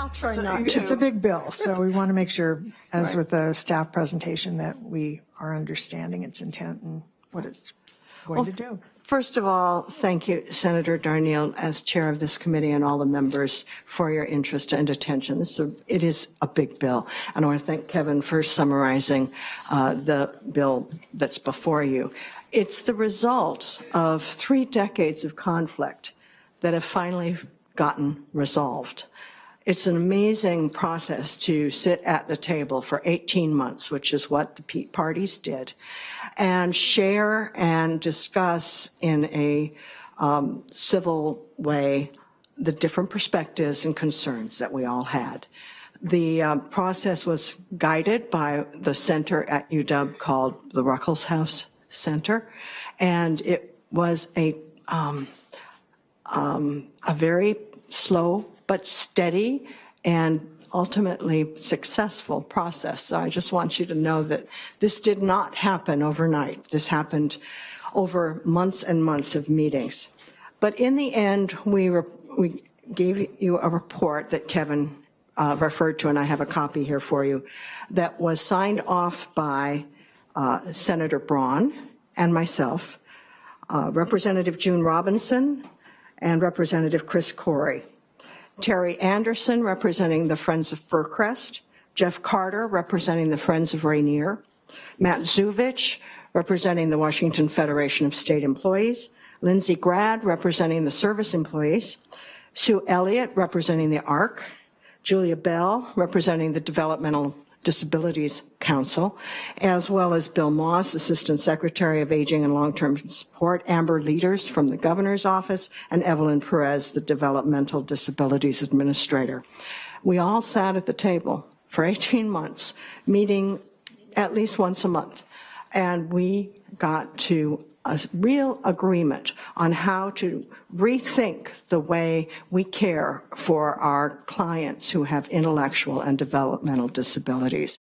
I'll try not to. It's a big bill, so we want to make sure, as Right. with the staff presentation, that we are understanding its intent and what it's going to do. First of all, thank you, Senator Darnielle, as chair of this committee, and all the members for your interest and attention. It is a big bill, and I want to thank Kevin for summarizing the bill that's before you. It's the result of 3 decades of conflict that have finally gotten resolved. It's an amazing process to sit at the table for 18 months, which is what the parties did, and share and discuss in a civil way the different perspectives and concerns that we all had. The process was guided by the center at UW called the Ruckelshaus Center, and it was a very slow but steady and ultimately successful process. So I just want you to know that this did not happen overnight. This happened over months and months of meetings. But in the end, we gave you a report that Kevin referred to, and I have a copy here for you, that was signed off by Senator Braun and myself, Representative June Robinson, and Representative Chris Corey. Terry Anderson, representing the Friends of Fircrest, Jeff Carter, representing the Friends of Rainier, Matt Zuvich, representing the Washington Federation of State Employees, Lindsay Grad, representing the Service Employees, Sue Elliott, representing the ARC, Julia Bell, representing the Developmental Disabilities Council, as well as Bill Moss, Assistant Secretary of Aging and Long-Term Support, Amber Leaders from the Governor's Office, and Evelyn Perez, the Developmental Disabilities Administrator. We all sat at the table for 18 months, meeting at least once a month, and we got to a real agreement on how to rethink the way we care for our clients who have intellectual and developmental disabilities.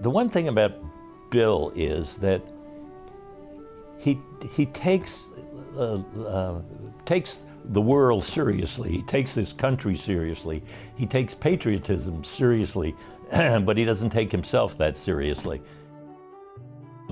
The one thing about Bill is that he takes the world seriously. He takes this country seriously. He takes patriotism seriously, but he doesn't take himself that seriously.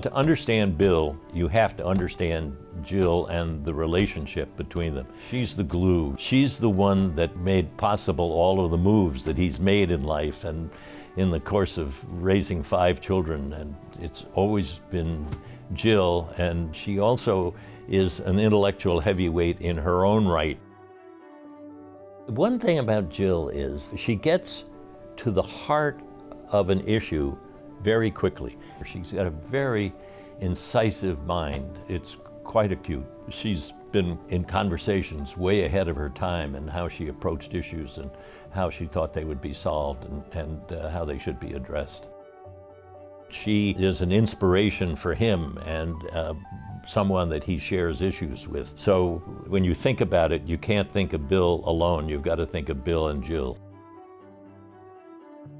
To understand Bill, you have to understand Jill and the relationship between them. She's the glue. She's the one that made possible all of the moves that he's made in life and in the course of raising 5 children. And it's always been Jill, and she also is an intellectual heavyweight in her own right. One thing about Jill is she gets to the heart of an issue very quickly. She's got a very incisive mind. It's quite acute. She's been in conversations way ahead of her time and how she approached issues and how she thought they would be solved and how they should be addressed. She is an inspiration for him and someone that he shares issues with. So when you think about it, you can't think of Bill alone. You've got to think of Bill and Jill.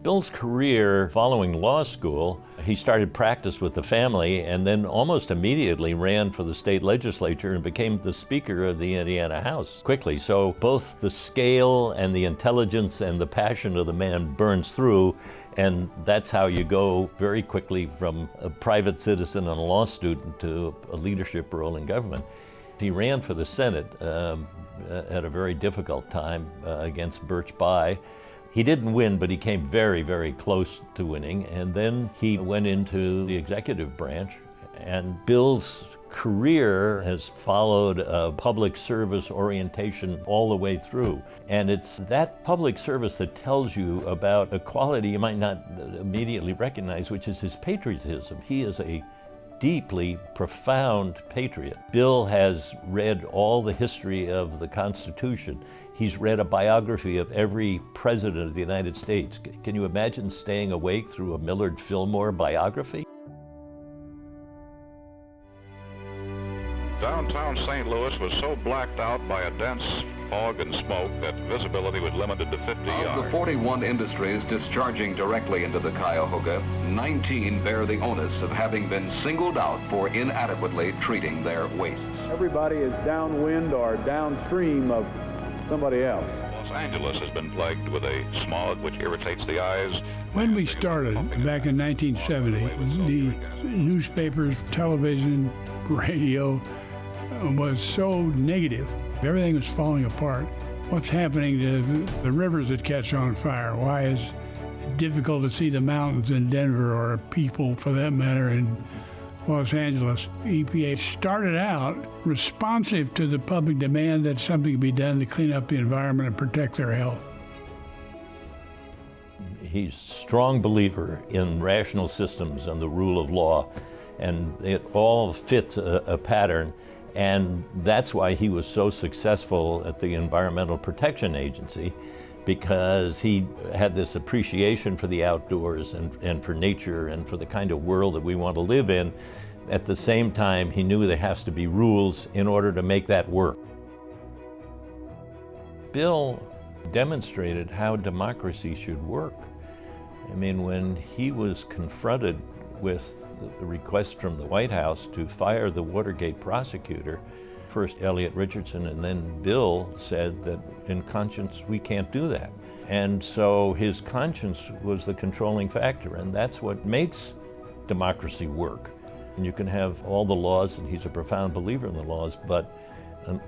Bill's career following law school, he started practice with the family and then almost immediately ran for the state legislature and became the Speaker of the Indiana House quickly. So both the scale and the intelligence and the passion of the man burns through, and that's how you go very quickly from a private citizen and a law student to a leadership role in government. He ran for the Senate at a very difficult time against Birch Bayh. He didn't win, but he came very, very close to winning. And then he went into the executive branch. And Bill's career has followed a public service orientation all the way through. And it's that public service that tells you about a quality you might not immediately recognize, which is his patriotism. He is a deeply profound patriot. Bill has read all the history of the Constitution. He's read a biography of every president of the United States. Can you imagine staying awake through a Millard Fillmore biography? Downtown St. Louis was so blacked out by a dense fog and smoke that visibility was limited to 50 yards. Of the 41 industries discharging directly into the Cuyahoga, 19 bear the onus of having been singled out for inadequately treating their wastes. Everybody is downwind or downstream of somebody else. Los Angeles has been plagued with a smog which irritates the eyes. When we started back in 1970, the newspapers, television, radio was so negative. Everything was falling apart. What's happening to the rivers that catch on fire? Why is it difficult to see the mountains in Denver or people, for that matter, in Los Angeles? EPA started out responsive to the public demand that something be done to clean up the environment and protect their health. He's a strong believer in rational systems and the rule of law, and it all fits a pattern. And that's why he was so successful at the Environmental Protection Agency, because he had this appreciation for the outdoors and for nature and for the kind of world that we want to live in. At the same time, he knew there has to be rules in order to make that work. Bill demonstrated how democracy should work. I mean, when he was confronted with the request from the White House to fire the Watergate prosecutor, first Elliot Richardson and then Bill said that in conscience we can't do that. And so his conscience was the controlling factor, and that's what makes democracy work. And you can have all the laws, and he's a profound believer in the laws, but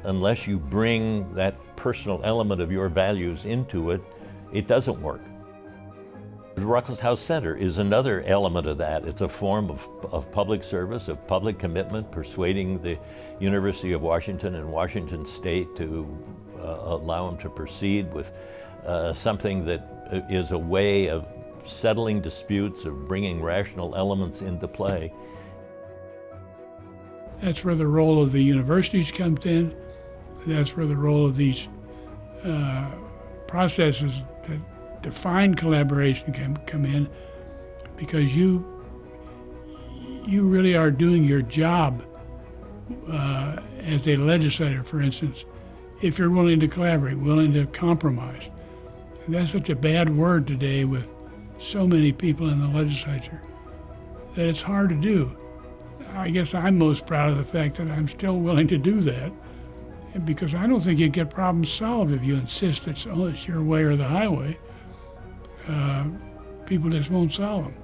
unless you bring that personal element of your values into it, it doesn't work. The Ruckelshaus Center is another element of that. It's a form of public service, of public commitment, persuading the University of Washington and Washington State to allow them to proceed with something that is a way of settling disputes, of bringing rational elements into play. That's where the role of the universities comes in. That's where the role of these processes that define collaboration can come in, because you really are doing your job as a legislator, for instance, if you're willing to collaborate, willing to compromise. And that's such a bad word today with so many people in the legislature. that it's hard to do. I guess I'm most proud of the fact that I'm still willing to do that, because I don't think you get problems solved if you insist it's your way or the highway. People just won't solve them.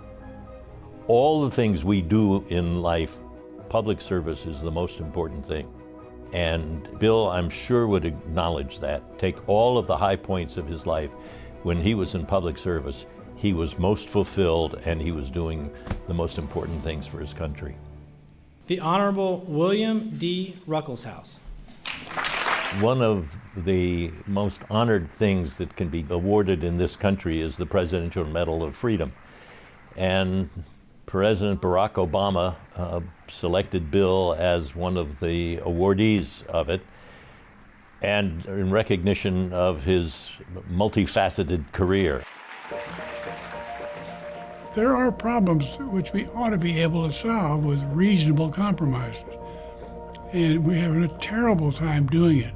All the things we do in life, public service is the most important thing. And Bill, I'm sure, would acknowledge that. Take all of the high points of his life. When he was in public service, he was most fulfilled and he was doing the most important things for his country. The Honorable William D. Ruckelshaus. One of the most honored things that can be awarded in this country is the Presidential Medal of Freedom. And President Barack Obama selected Bill as one of the awardees of it, and in recognition of his multifaceted career. There are problems which we ought to be able to solve with reasonable compromises. And we're having a terrible time doing it.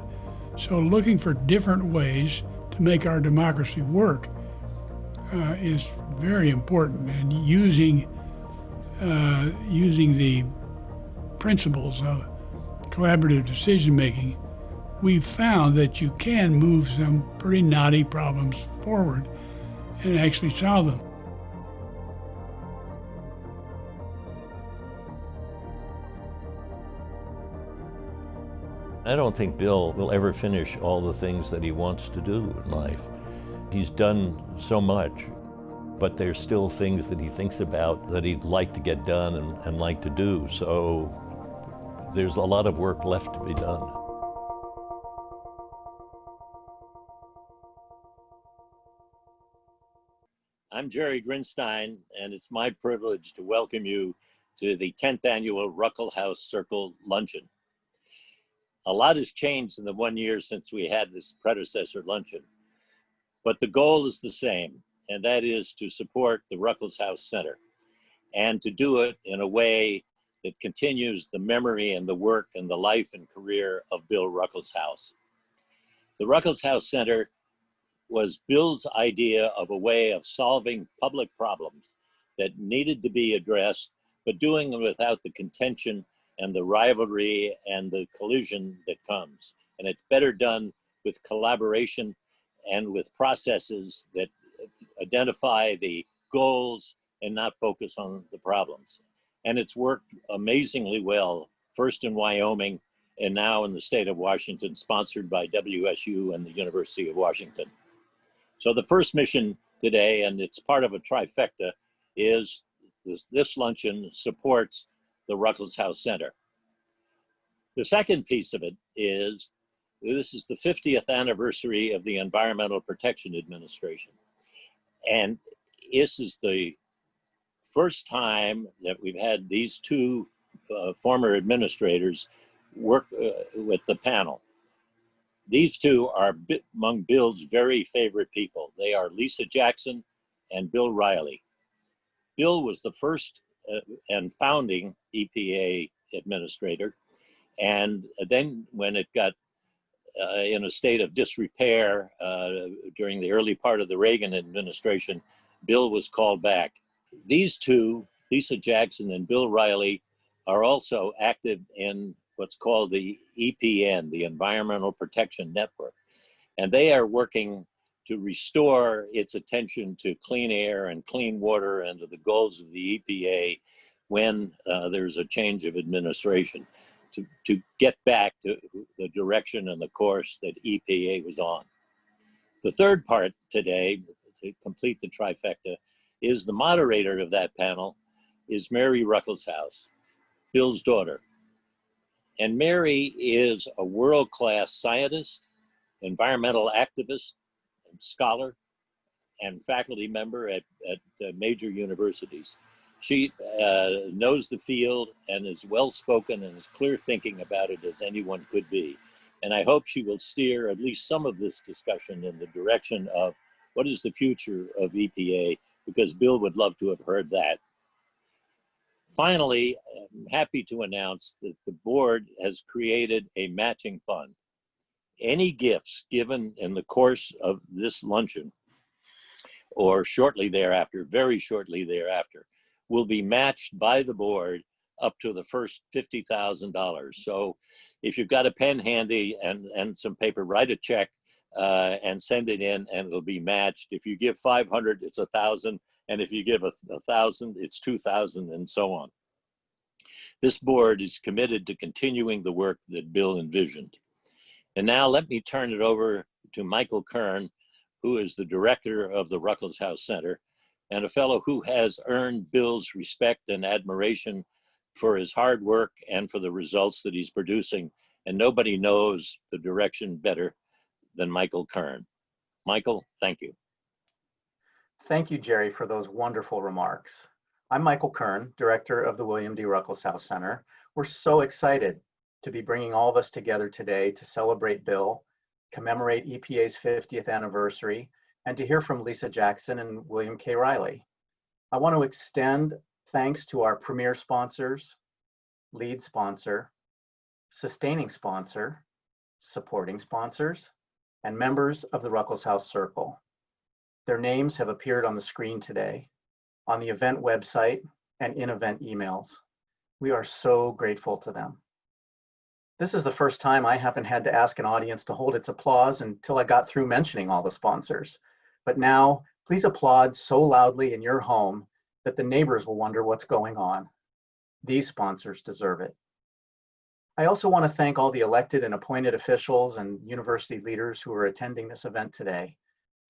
So looking for different ways to make our democracy work is very important. And using the principles of collaborative decision-making, we've found that you can move some pretty knotty problems forward and actually solve them. I don't think Bill will ever finish all the things that he wants to do in life. He's done so much, but there's still things that he thinks about that he'd like to get done and like to do. So there's a lot of work left to be done. I'm Jerry Grinstein, and it's my privilege to welcome you to the 10th Annual Ruckelshaus Circle Luncheon. A lot has changed in the 1 year since we had this predecessor luncheon, but the goal is the same, and that is to support the Ruckelshaus Center and to do it in a way that continues the memory and the work and the life and career of Bill Ruckelshaus. The Ruckelshaus Center was Bill's idea of a way of solving public problems that needed to be addressed, but doing it without the contention and the rivalry and the collision that comes. And it's better done with collaboration and with processes that identify the goals and not focus on the problems. And it's worked amazingly well, first in Wyoming and now in the state of Washington, sponsored by WSU and the University of Washington. So the first mission today, and it's part of a trifecta, is this luncheon supports the Ruckelshaus Center. The second piece of it is, this is the 50th anniversary of the Environmental Protection Administration. And this is the first time that we've had these two former administrators work with the panel. These two are among Bill's very favorite people. They are Lisa Jackson and Bill Reilly. Bill was the first and founding EPA administrator. And then when it got in a state of disrepair during the early part of the Reagan administration, Bill was called back. These two, Lisa Jackson and Bill Reilly, are also active in what's called the EPN, the Environmental Protection Network. And they are working to restore its attention to clean air and clean water and to the goals of the EPA when there's a change of administration, to get back to the direction and the course that EPA was on. The third part today, to complete the trifecta, is the moderator of that panel is Mary Ruckelshaus, Bill's daughter. And Mary is a world-class scientist, environmental activist, and scholar, and faculty member at major universities. She knows the field and is well-spoken and is clear thinking about it as anyone could be. And I hope she will steer at least some of this discussion in the direction of what is the future of EPA, because Bill would love to have heard that. Finally, I'm happy to announce that the board has created a matching fund. Any gifts given in the course of this luncheon or shortly thereafter, very shortly thereafter, will be matched by the board up to the first $50,000. So if you've got a pen handy and some paper, write a check and send it in, and it'll be matched. If you give 500, it's 1,000. And if you give 1,000, it's 2,000, and so on. This board is committed to continuing the work that Bill envisioned. And now let me turn it over to Michael Kern, who is the director of the Ruckelshaus Center, and a fellow who has earned Bill's respect and admiration for his hard work and for the results that he's producing. And nobody knows the direction better than Michael Kern. Michael, thank you. Thank you, Jerry, for those wonderful remarks. I'm Michael Kern, director of the William D. Ruckelshaus Center. We're so excited to be bringing all of us together today to celebrate Bill, commemorate EPA's 50th anniversary, and to hear from Lisa Jackson and William K. Reilly. I want to extend thanks to our premier sponsors, lead sponsor, sustaining sponsor, supporting sponsors, and members of the Ruckelshaus Circle. Their names have appeared on the screen today, on the event website, and in event emails. We are so grateful to them. This is the first time I haven't had to ask an audience to hold its applause until I got through mentioning all the sponsors. But now, please applaud so loudly in your home that the neighbors will wonder what's going on. These sponsors deserve it. I also want to thank all the elected and appointed officials and university leaders who are attending this event today.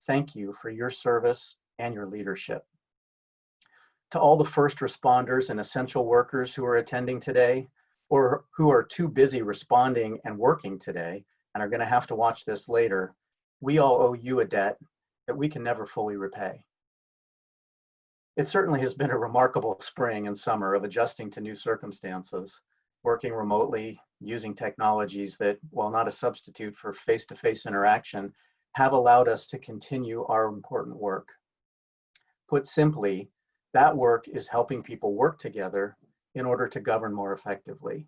Thank you for your service and your leadership. To all the first responders and essential workers who are attending today, or who are too busy responding and working today and are going to have to watch this later, we all owe you a debt that we can never fully repay. It certainly has been a remarkable spring and summer of adjusting to new circumstances, working remotely, using technologies that, while not a substitute for face-to-face interaction, have allowed us to continue our important work. Put simply, that work is helping people work together in order to govern more effectively.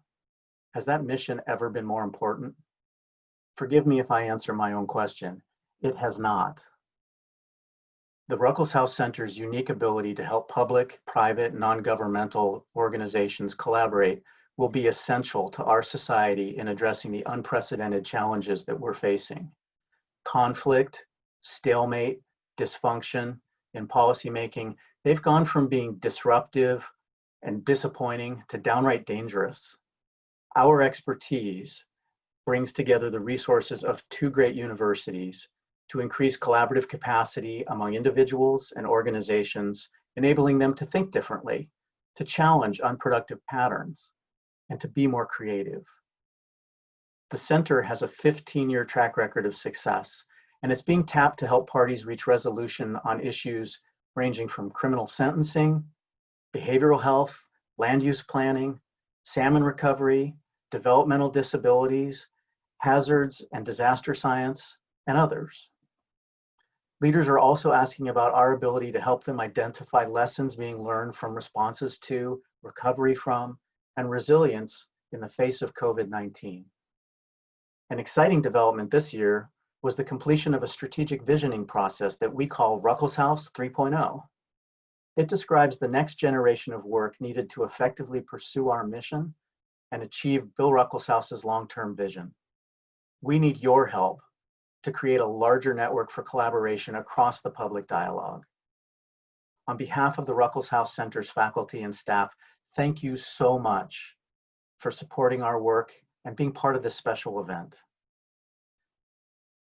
Has that mission ever been more important? Forgive me if I answer my own question. It has not. The Ruckelshaus Center's unique ability to help public, private, non-governmental organizations collaborate will be essential to our society in addressing the unprecedented challenges that we're facing. Conflict, stalemate, dysfunction in policymaking, they've gone from being disruptive and disappointing to downright dangerous. Our expertise brings together the resources of two great universities to increase collaborative capacity among individuals and organizations, enabling them to think differently, to challenge unproductive patterns, and to be more creative. The center has a 15-year track record of success, and it's being tapped to help parties reach resolution on issues ranging from criminal sentencing, behavioral health, land use planning, salmon recovery, developmental disabilities, hazards and disaster science, and others. Leaders are also asking about our ability to help them identify lessons being learned from responses to, recovery from, and resilience in the face of COVID-19. An exciting development this year was the completion of a strategic visioning process that we call Ruckelshaus 3.0. It describes the next generation of work needed to effectively pursue our mission and achieve Bill Ruckelshaus's long-term vision. We need your help to create a larger network for collaboration across the public dialogue. On behalf of the Ruckelshaus Center's faculty and staff, thank you so much for supporting our work and being part of this special event.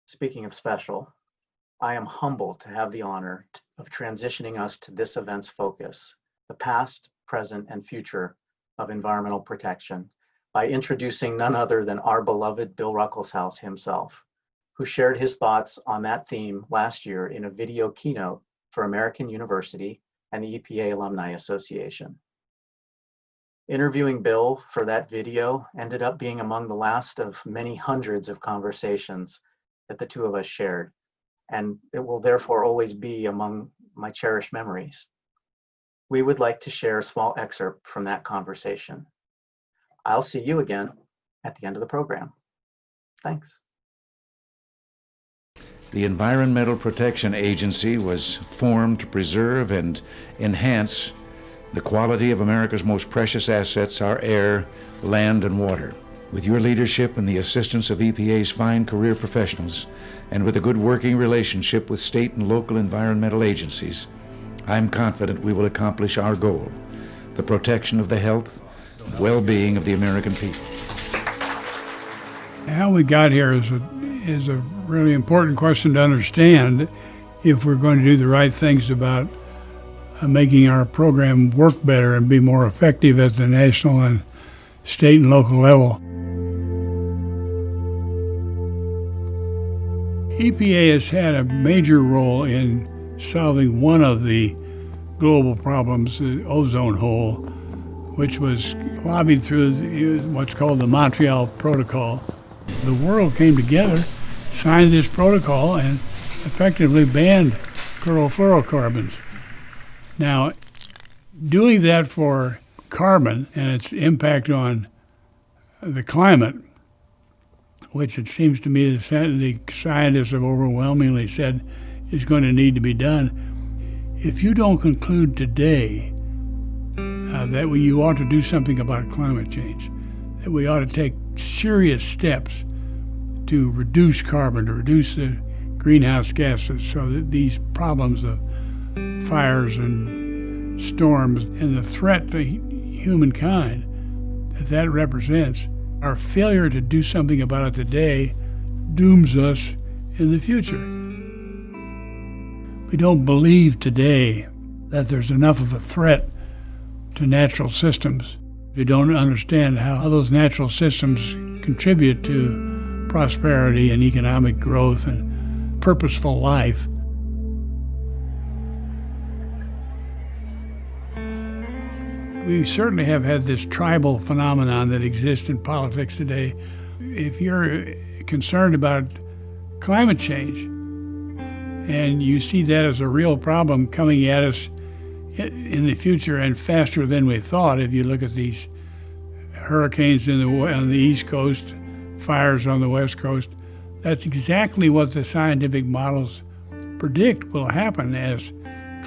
Speaking of special, I am humbled to have the honor of transitioning us to this event's focus, the past, present, and future of environmental protection, by introducing none other than our beloved Bill Ruckelshaus himself, who shared his thoughts on that theme last year in a video keynote for American University and the EPA Alumni Association. Interviewing Bill for that video ended up being among the last of many hundreds of conversations that the two of us shared, and it will therefore always be among my cherished memories. We would like to share a small excerpt from that conversation. I'll see you again at the end of the program. Thanks. The Environmental Protection Agency was formed to preserve and enhance the quality of America's most precious assets, our air, land, and water. With your leadership and the assistance of EPA's fine career professionals, and with a good working relationship with state and local environmental agencies, I'm confident we will accomplish our goal, the protection of the health and well-being of the American people. How we got here is a really important question to understand if we're going to do the right things about making our program work better and be more effective at the national and state and local level. EPA has had a major role in solving one of the global problems, the ozone hole, which was lobbied through what's called the Montreal Protocol. The world came together, signed this protocol, and effectively banned chlorofluorocarbons. Now, doing that for carbon and its impact on the climate, which it seems to me the scientists have overwhelmingly said is going to need to be done, if you don't conclude today that you ought to do something about climate change, that we ought to take serious steps to reduce carbon, to reduce the greenhouse gases, so that these problems of fires and storms and the threat to humankind that represents, our failure to do something about it today dooms us in the future. We don't believe today that there's enough of a threat to natural systems. We don't understand how those natural systems contribute to prosperity and economic growth and purposeful life. We certainly have had this tribal phenomenon that exists in politics today. If you're concerned about climate change and you see that as a real problem coming at us in the future and faster than we thought, if you look at these hurricanes on the East Coast, fires on the West Coast, that's exactly what the scientific models predict will happen as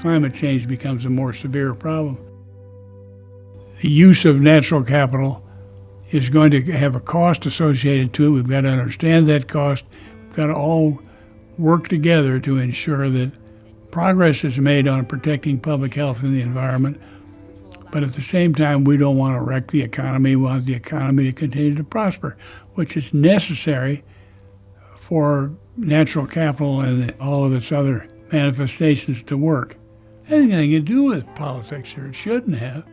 climate change becomes a more severe problem. The use of natural capital is going to have a cost associated to it. We've got to understand that cost. We've got to all work together to ensure that progress is made on protecting public health and the environment. But at the same time, we don't want to wreck the economy. We want the economy to continue to prosper, which is necessary for natural capital and all of its other manifestations to work. Anything to do with politics here, it shouldn't have.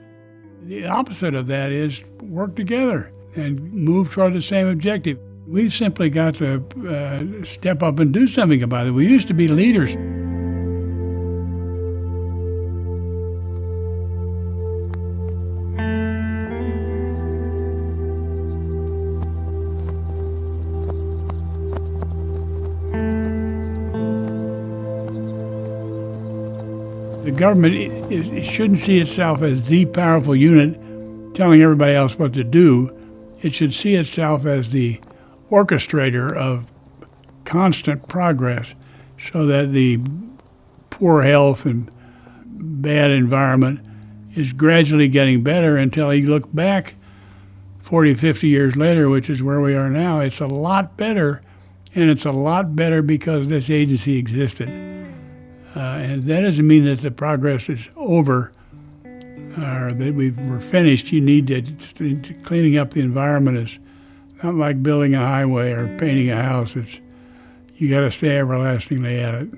The opposite of that is work together and move toward the same objective. We've simply got to step up and do something about it. We used to be leaders. The government shouldn't see itself as the powerful unit telling everybody else what to do. It should see itself as the orchestrator of constant progress so that the poor health and bad environment is gradually getting better until you look back 40, 50 years later, which is where we are now. It's a lot better, and it's a lot better because this agency existed. And that doesn't mean that the progress is over or that we're finished. You need to cleaning up the environment is not like building a highway or painting a house. You got to stay everlastingly at it.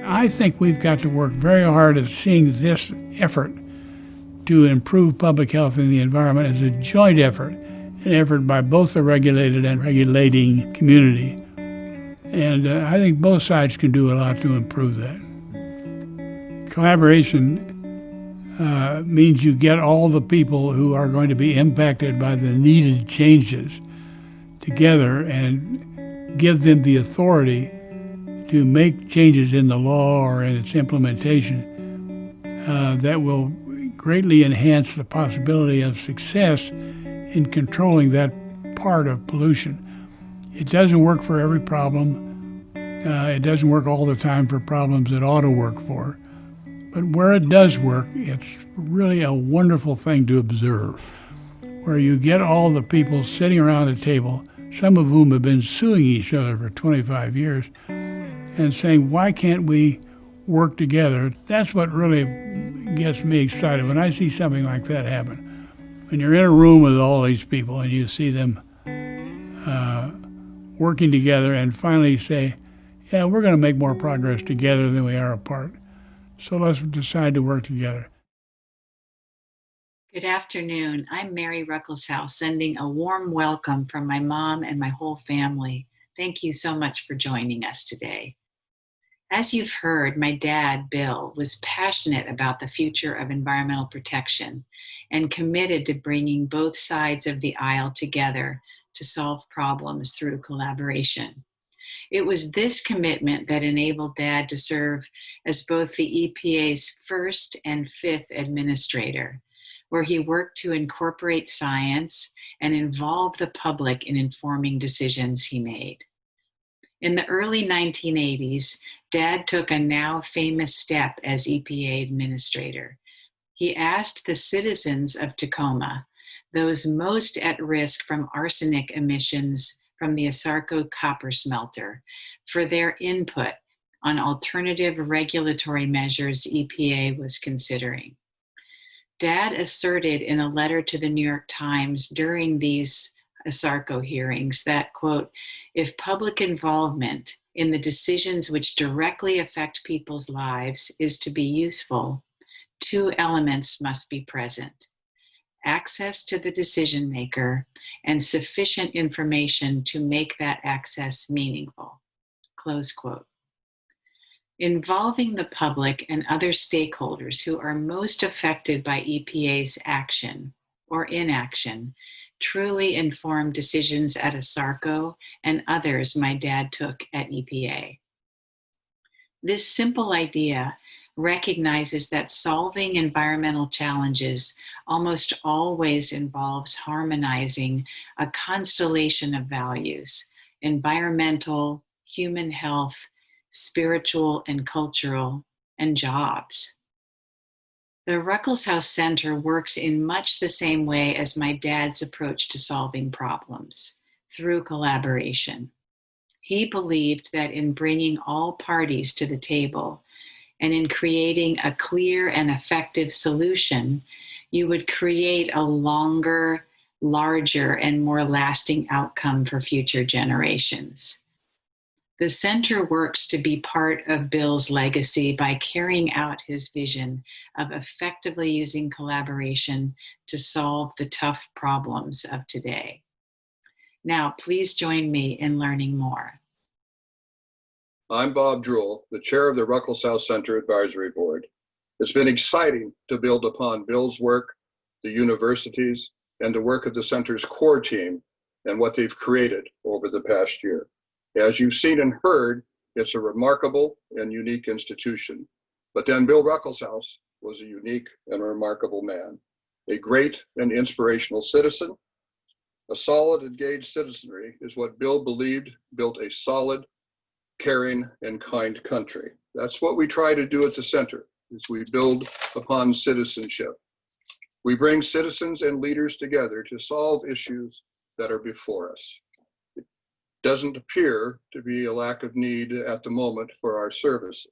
I think we've got to work very hard at seeing this effort to improve public health and the environment as a joint effort, an effort by both the regulated and regulating community. And I think both sides can do a lot to improve that. Collaboration means you get all the people who are going to be impacted by the needed changes together and give them the authority to make changes in the law or in its implementation that will greatly enhance the possibility of success in controlling that part of pollution. It doesn't work for every problem. It doesn't work all the time for problems it ought to work for. But where it does work, it's really a wonderful thing to observe, where you get all the people sitting around a table, some of whom have been suing each other for 25 years, and saying, why can't we work together? That's what really gets me excited when I see something like that happen. When you're in a room with all these people and you see them working together and finally say, yeah, we're going to make more progress together than we are apart. So let's decide to work together. Good afternoon. I'm Mary Ruckelshaus, sending a warm welcome from my mom and my whole family. Thank you so much for joining us today. As you've heard, my dad, Bill, was passionate about the future of environmental protection and committed to bringing both sides of the aisle together to solve problems through collaboration. It was this commitment that enabled Dad to serve as both the EPA's first and fifth administrator, where he worked to incorporate science and involve the public in informing decisions he made. In the early 1980s, Dad took a now famous step as EPA Administrator. He asked the citizens of Tacoma, those most at risk from arsenic emissions from the Asarco copper smelter, for their input on alternative regulatory measures EPA was considering. Dad asserted in a letter to the New York Times during these Asarco hearings that, quote, if public involvement in the decisions which directly affect people's lives is to be useful, two elements must be present: access to the decision maker and sufficient information to make that access meaningful, close quote. Involving the public and other stakeholders who are most affected by EPA's action or inaction truly informed decisions at Asarco and others my dad took at EPA. This simple idea recognizes that solving environmental challenges almost always involves harmonizing a constellation of values: environmental, human health, spiritual and cultural, and jobs. The Ruckelshaus Center works in much the same way as my dad's approach to solving problems, through collaboration. He believed that in bringing all parties to the table and in creating a clear and effective solution, you would create a longer, larger, and more lasting outcome for future generations. The center works to be part of Bill's legacy by carrying out his vision of effectively using collaboration to solve the tough problems of today. Now, please join me in learning more. I'm Bob Druell, the chair of the Ruckelshaus Center Advisory Board. It's been exciting to build upon Bill's work, the universities, and the work of the center's core team and what they've created over the past year. As you've seen and heard, it's a remarkable and unique institution. But then Bill Ruckelshaus was a unique and remarkable man, a great and inspirational citizen. A solid, engaged citizenry is what Bill believed built a solid, caring, and kind country. That's what we try to do at the center, is we build upon citizenship. We bring citizens and leaders together to solve issues that are before us. It doesn't appear to be a lack of need at the moment for our services.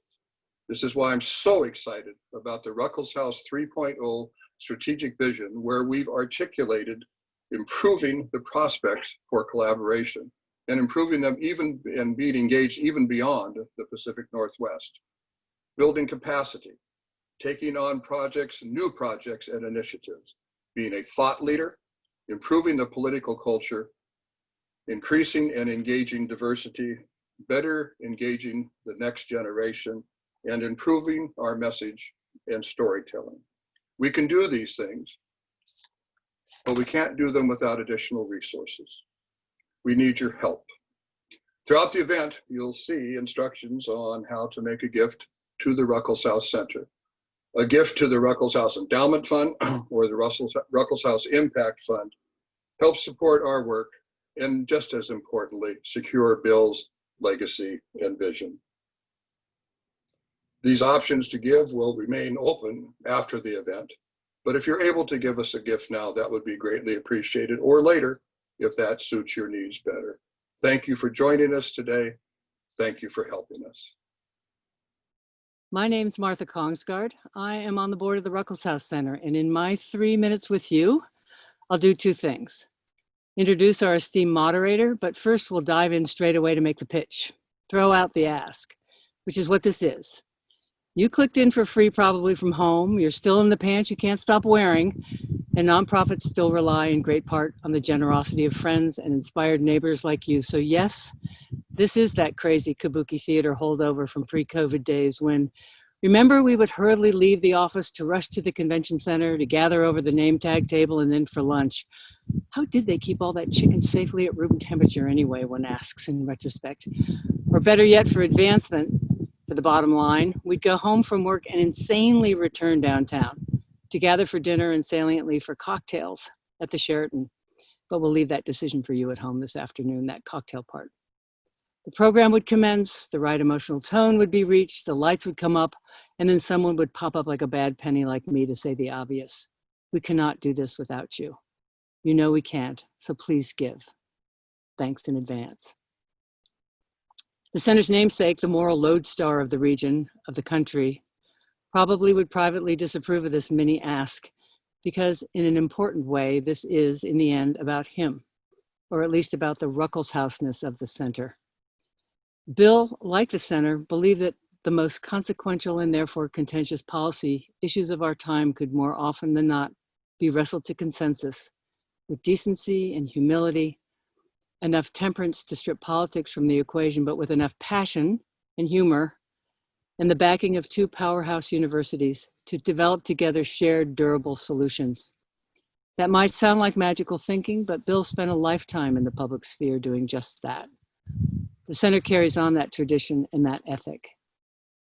This is why I'm so excited about the Ruckelshaus 3.0 strategic vision, where we've articulated improving the prospects for collaboration and improving them even and being engaged even beyond the Pacific Northwest. Building capacity, taking on projects, new projects and initiatives, being a thought leader, improving the political culture, increasing and engaging diversity, better engaging the next generation, and improving our message and storytelling. We can do these things, but we can't do them without additional resources. We need your help. Throughout the event, you'll see instructions on how to make a gift to the Ruckelshaus Center. A gift to the Ruckelshaus Endowment Fund or the Ruckelshaus Impact Fund helps support our work and, just as importantly, secure Bill's legacy and vision. These options to give will remain open after the event, but if you're able to give us a gift now, that would be greatly appreciated, or later, if that suits your needs better. Thank you for joining us today. Thank you for helping us. My name's Martha Kongsgaard. I am on the board of the Ruckelshaus Center, and in my 3 minutes with you, I'll do two things. Introduce our esteemed moderator, but first we'll dive in straight away to make the pitch. Throw out the ask, which is what this is. You clicked in for free, probably from home. You're still in the pants you can't stop wearing, and nonprofits still rely in great part on the generosity of friends and inspired neighbors like you. So yes, this is that crazy kabuki theater holdover from pre-COVID days when, remember, we would hurriedly leave the office to rush to the convention center to gather over the name tag table and then for lunch. How did they keep all that chicken safely at room temperature anyway, one asks in retrospect. Or better yet, for advancement, for the bottom line, we'd go home from work and insanely return downtown to gather for dinner and saliently for cocktails at the Sheraton. But we'll leave that decision for you at home this afternoon, that cocktail part. The program would commence, the right emotional tone would be reached, the lights would come up, and then someone would pop up like a bad penny like me to say the obvious. We cannot do this without you. You know we can't, so please give. Thanks in advance. The center's namesake, the moral lodestar of the region, of the country, probably would privately disapprove of this mini ask because in an important way, this is, in the end, about him, or at least about the Ruckelshausness of the center. Bill, like the center, believed that the most consequential and therefore contentious policy issues of our time could more often than not be wrestled to consensus with decency and humility, enough temperance to strip politics from the equation, but with enough passion and humor and the backing of two powerhouse universities to develop together shared durable solutions. That might sound like magical thinking, but Bill spent a lifetime in the public sphere doing just that. The center carries on that tradition and that ethic.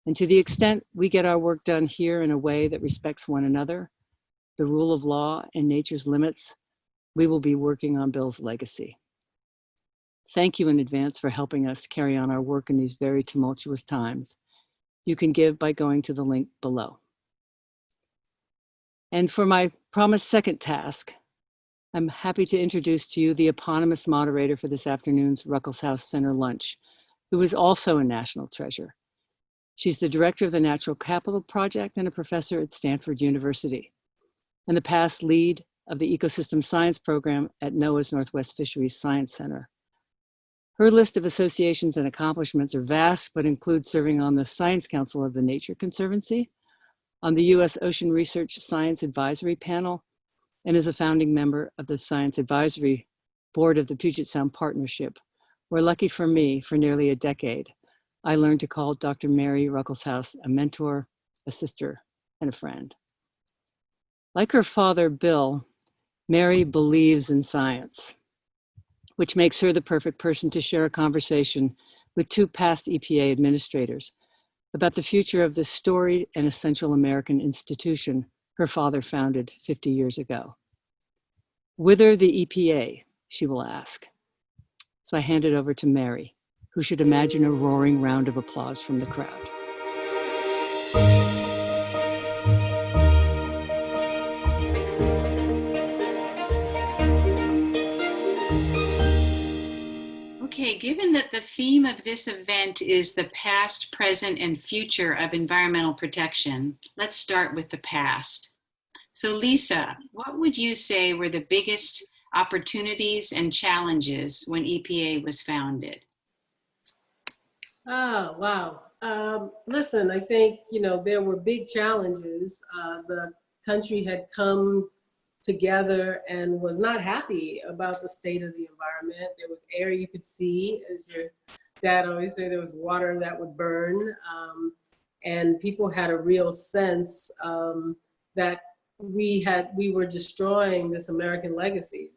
And to the extent we get our work done here in a way that respects one another, the rule of law and nature's limits, we will be working on Bill's legacy. Thank you in advance for helping us carry on our work in these very tumultuous times. You can give by going to the link below. And for my promised second task, I'm happy to introduce to you the eponymous moderator for this afternoon's Ruckelshaus Center lunch, who is also a national treasure. She's the director of the Natural Capital Project and a professor at Stanford University, and the past lead of the Ecosystem Science Program at NOAA's Northwest Fisheries Science Center. Her list of associations and accomplishments are vast, but include serving on the Science Council of the Nature Conservancy, on the U.S. Ocean Research Science Advisory Panel, and is a founding member of the Science Advisory Board of the Puget Sound Partnership, where, lucky for me, for nearly a decade, I learned to call Dr. Mary Ruckelshaus a mentor, a sister, and a friend. Like her father, Bill, Mary believes in science, which makes her the perfect person to share a conversation with two past EPA administrators about the future of this storied and essential American institution her father founded 50 years ago. Whither the EPA, she will ask. So I hand it over to Mary, who should imagine a roaring round of applause from the crowd. Okay, given that the theme of this event is the past, present, and future of environmental protection, let's start with the past. So Lisa, what would you say were the biggest opportunities and challenges when EPA was founded? Oh, wow. Listen, I think, there were big challenges. The country had come together and was not happy about the state of the environment. There was air you could see, as your dad always said, there was water that would burn. And people had a real sense that we were destroying this American legacy,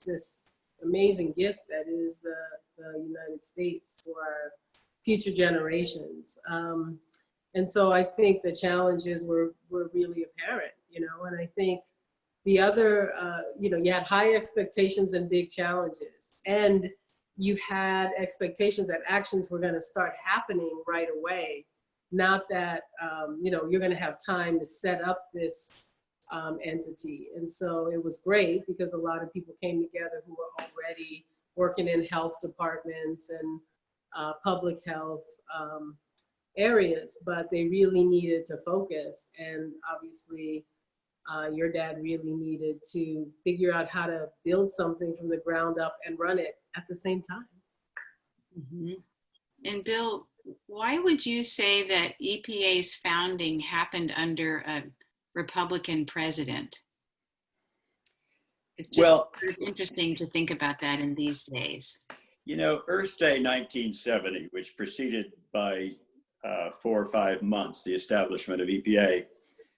this amazing gift that is the United States for our future generations. And so I think the challenges were really apparent, and I think the other, you had high expectations and big challenges, and you had expectations that actions were going to start happening right away, not that, you're going to have time to set up this entity. And so it was great because a lot of people came together who were already working in health departments and public health areas, but they really needed to focus. And obviously, your dad really needed to figure out how to build something from the ground up and run it at the same time. Mm-hmm. And Bill, why would you say that EPA's founding happened under a Republican president? It's just interesting to think about that in these days. Earth Day 1970, which preceded by 4 or 5 months the establishment of EPA.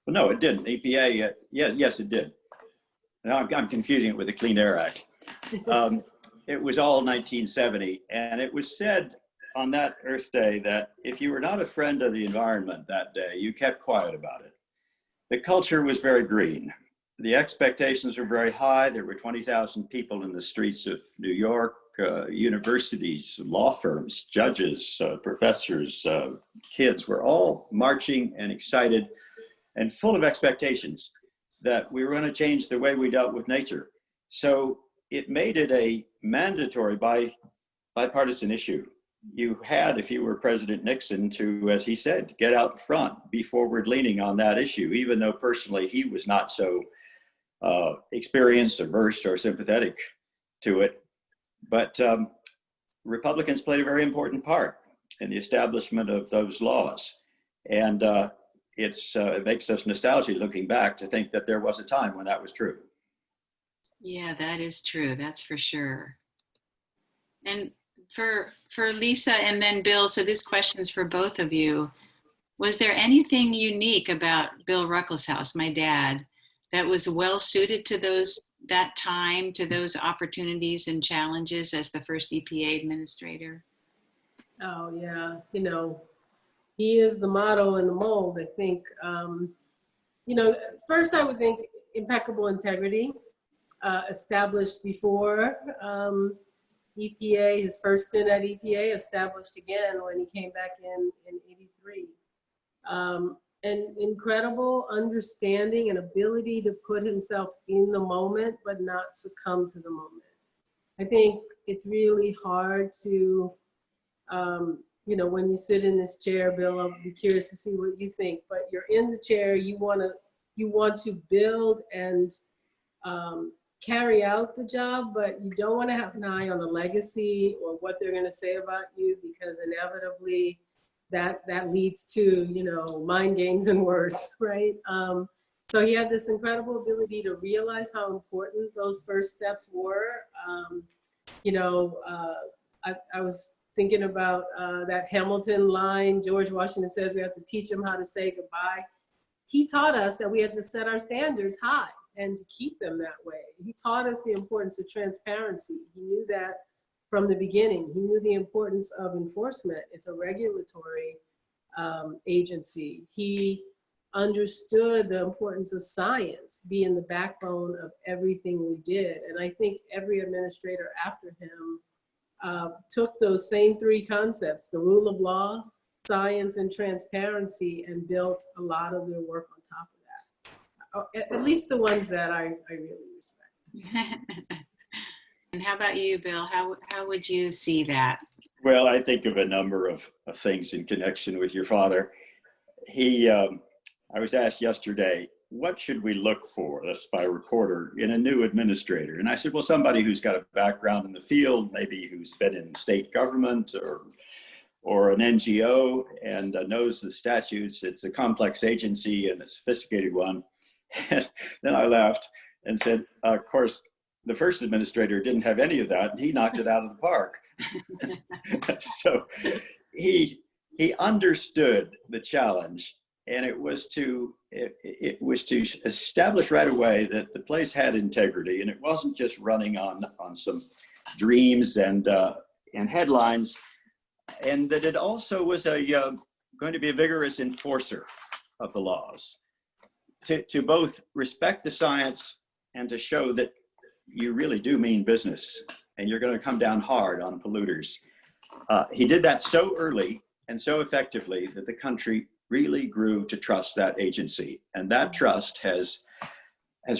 Well, no, it didn't. EPA, yes, it did. Now I'm confusing it with the Clean Air Act. It was all 1970, and it was said on that Earth Day that if you were not a friend of the environment that day, you kept quiet about it. The culture was very green. The expectations were very high. There were 20,000 people in the streets of New York, universities, law firms, judges, professors, kids were all marching and excited and full of expectations that we were going to change the way we dealt with nature. So it made it a mandatory bipartisan issue. You had, if you were President Nixon, to, as he said, get out front, be forward leaning on that issue, even though personally he was not so experienced or versed or sympathetic to it. But Republicans played a very important part in the establishment of those laws. And it makes us nostalgic looking back to think that there was a time when that was true. Yeah, that is true. That's for sure. And for Lisa and then Bill, so this question is for both of you. Was there anything unique about Bill Ruckelshaus, my dad, that was well suited to that time, to those opportunities and challenges as the first EPA administrator? Oh yeah, he is the model and the mold. I think, first I would think impeccable integrity, established before EPA, his first stint at EPA, established again when he came back in 83. And incredible understanding and ability to put himself in the moment, but not succumb to the moment. I think it's really hard to, when you sit in this chair, Bill, I'll be curious to see what you think, but you're in the chair, you want to build and carry out the job, but you don't want to have an eye on the legacy or what they're going to say about you, because inevitably that leads to, mind games and worse, right? So he had this incredible ability to realize how important those first steps were. I was thinking about that Hamilton line, George Washington says we have to teach them how to say goodbye. He taught us that we had to set our standards high and to keep them that way. He taught us the importance of transparency. He knew that from the beginning. He knew the importance of enforcement. It's a regulatory agency. He understood the importance of science being the backbone of everything we did. And I think every administrator after him took those same 3 concepts, the rule of law, science, and transparency, and built a lot of their work on top of that. At least the ones that I really respect. And how about you, Bill? How would you see that? Well, I think of a number of things in connection with your father. I was asked yesterday, what should we look for, this by a reporter, in a new administrator? And I said, well, somebody who's got a background in the field, maybe who's been in state government or an NGO and knows the statutes. It's a complex agency and a sophisticated one. And then I laughed and said, of course, the first administrator didn't have any of that, and he knocked it out of the park. So he understood the challenge, and it was to establish right away that the place had integrity, and it wasn't just running on some dreams and headlines, and that it also was going to be a vigorous enforcer of the laws, to both respect the science and to show that you really do mean business and you're going to come down hard on polluters. He did that so early and so effectively that the country really grew to trust that agency. And that trust has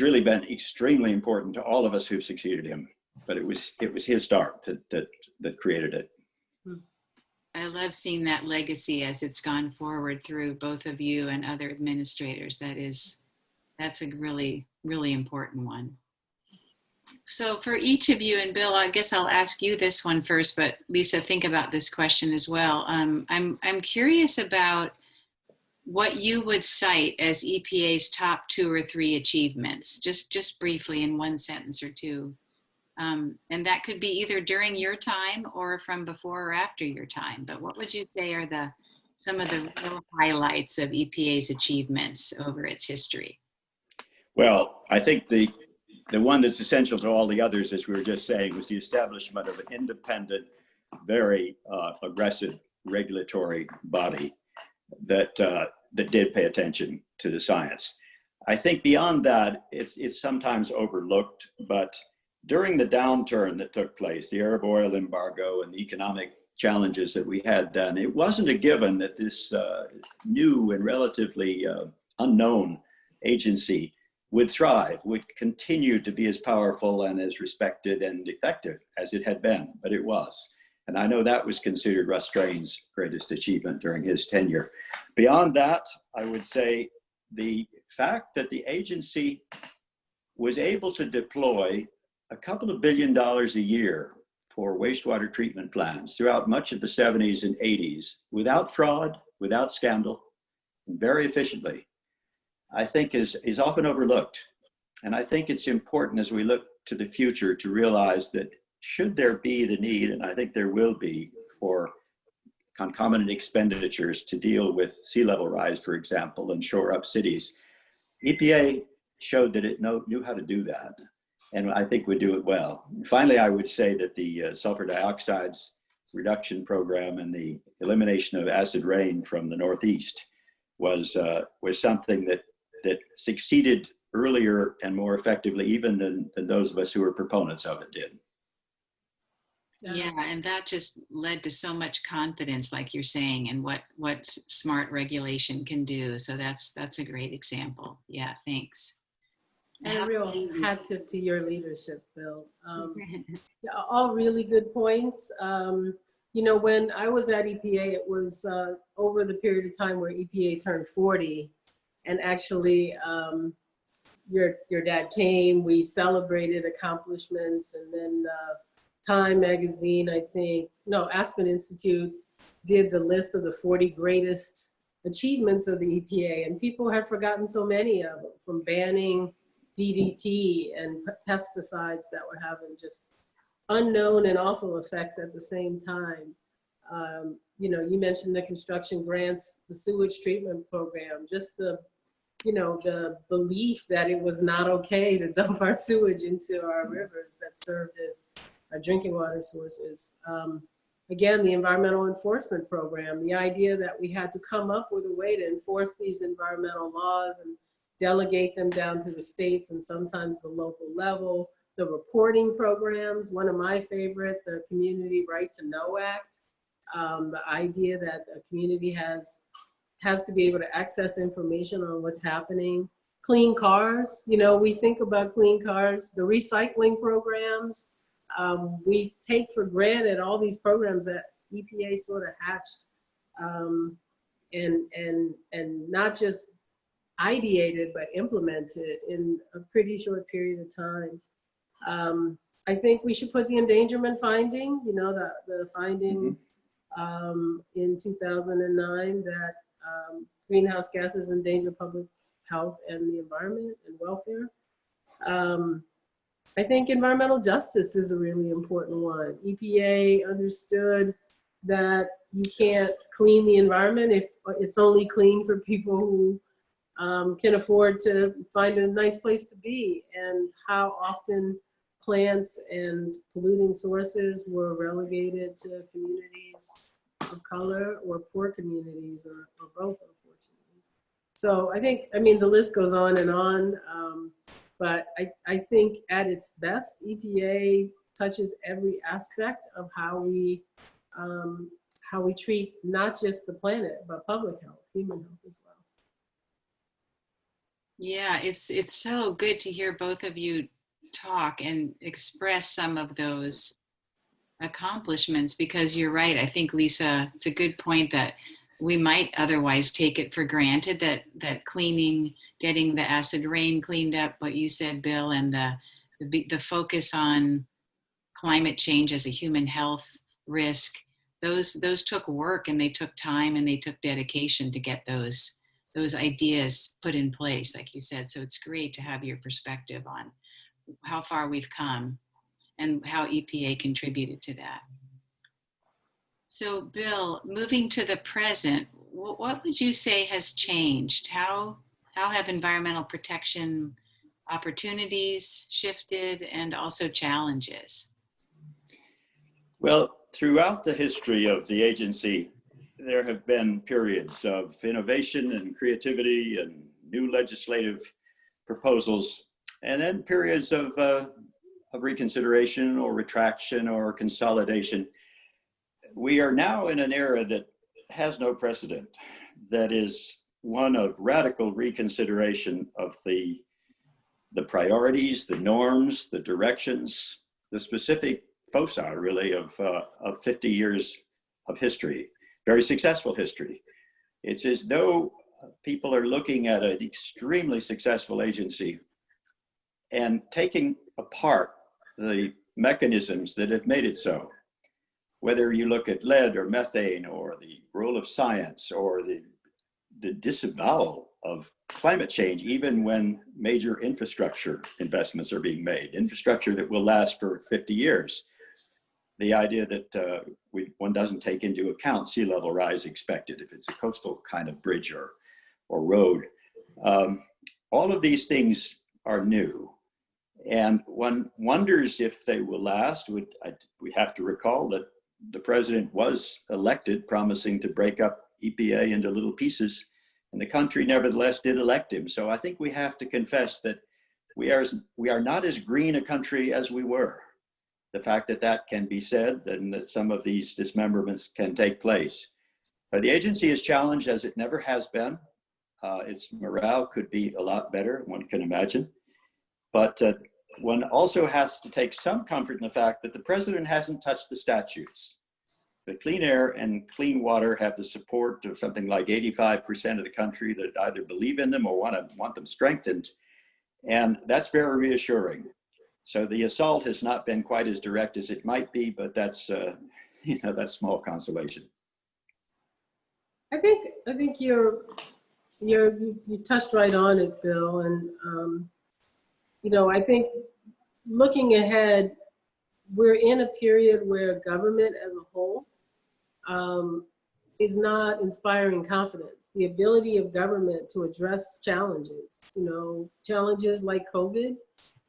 really been extremely important to all of us who've succeeded him. But it was his start that created it. I love seeing that legacy as it's gone forward through both of you and other administrators. That's a really, really important one. So for each of you, and Bill, I guess I'll ask you this one first, but Lisa, think about this question as well. I'm curious about what you would cite as EPA's top 2 or 3 achievements, just briefly in one sentence or two. And that could be either during your time or from before or after your time. But what would you say are some of the real highlights of EPA's achievements over its history? Well, I think the one that's essential to all the others, as we were just saying, was the establishment of an independent, very aggressive regulatory body that did pay attention to the science. I think beyond that, it's sometimes overlooked, but during the downturn that took place, the Arab oil embargo and the economic challenges that we had then, it wasn't a given that this new and relatively unknown agency would thrive, would continue to be as powerful and as respected and effective as it had been, but it was. And I know that was considered Russ Strain's greatest achievement during his tenure. Beyond that, I would say the fact that the agency was able to deploy a couple of $2 billion a year for wastewater treatment plants throughout much of the 70s and 80s without fraud, without scandal, and very efficiently, I think is often overlooked. And I think it's important as we look to the future to realize that should there be the need, and I think there will be, for concomitant expenditures to deal with sea level rise, for example, and shore up cities, EPA showed that it knew how to do that. And I think would do it well. And finally, I would say that the sulfur dioxides reduction program and the elimination of acid rain from the Northeast was something that succeeded earlier and more effectively even than those of us who were proponents of it did. Yeah, and that just led to so much confidence, like you're saying, and what smart regulation can do. So that's a great example. Yeah, thanks. And a real hat tip to your leadership, Bill. All really good points. When I was at EPA, it was over the period of time where EPA turned 40. And actually, your dad came, we celebrated accomplishments, and then Time magazine, Aspen Institute did the list of the 40 greatest achievements of the EPA, and people have forgotten so many of them, from banning DDT and pesticides that were having just unknown and awful effects at the same time. You mentioned the construction grants, the sewage treatment program, just the belief that it was not okay to dump our sewage into our rivers that served as our drinking water sources. Again, the environmental enforcement program, the idea that we had to come up with a way to enforce these environmental laws and delegate them down to the states and sometimes the local level. The reporting programs, one of my favorite, the Community Right to Know Act, the idea that a community has to be able to access information on what's happening. Clean cars, we think about clean cars, the recycling programs. We take for granted all these programs that EPA sort of hatched and not just ideated, but implemented in a pretty short period of time. I think we should put the endangerment finding, the finding in 2009 that greenhouse gases endanger public health and the environment and welfare. I think environmental justice is a really important one. EPA understood that you can't clean the environment if it's only clean for people who can afford to find a nice place to be, and how often plants and polluting sources were relegated to communities of color or poor communities, or both, unfortunately. So the list goes on and on, but I think at its best, EPA touches every aspect of how we how we treat not just the planet, but public health, human health as well. Yeah, it's so good to hear both of you talk and express some of those accomplishments, because you're right. I think, Lisa, it's a good point that we might otherwise take it for granted that cleaning, getting the acid rain cleaned up, what you said, Bill, and the focus on climate change as a human health risk, those took work, and they took time, and they took dedication to get those ideas put in place, like you said. So it's great to have your perspective on how far we've come and how EPA contributed to that. So Bill, moving to the present, what would you say has changed? How have environmental protection opportunities shifted, and also challenges? Well, throughout the history of the agency, there have been periods of innovation and creativity and new legislative proposals, and then periods of reconsideration or retraction or consolidation. We are now in an era that has no precedent, that is one of radical reconsideration of the priorities, the norms, the directions, the specific foci, really, of 50 years of history, very successful history. It's as though people are looking at an extremely successful agency and taking apart the mechanisms that have made it so. Whether you look at lead or methane or the role of science or the disavowal of climate change, even when major infrastructure investments are being made, infrastructure that will last for 50 years. The idea that one doesn't take into account sea level rise expected if it's a coastal kind of bridge or road. All of these things are new. And one wonders if they will last. We have to recall that the president was elected promising to break up EPA into little pieces, and the country nevertheless did elect him. So I think we have to confess that we are not as green a country as we were. The fact that can be said, and that some of these dismemberments can take place. But the agency is challenged as it never has been. Its morale could be a lot better, one can imagine. But one also has to take some comfort in the fact that the president hasn't touched the statutes. The clean air and clean water have the support of something like 85% of the country that either believe in them or want them strengthened. And that's very reassuring. So the assault has not been quite as direct as it might be, but that's that's small consolation. I think you touched right on it, Bill, and I think looking ahead, we're in a period where government as a whole is not inspiring confidence. The ability of government to address challenges, challenges like COVID,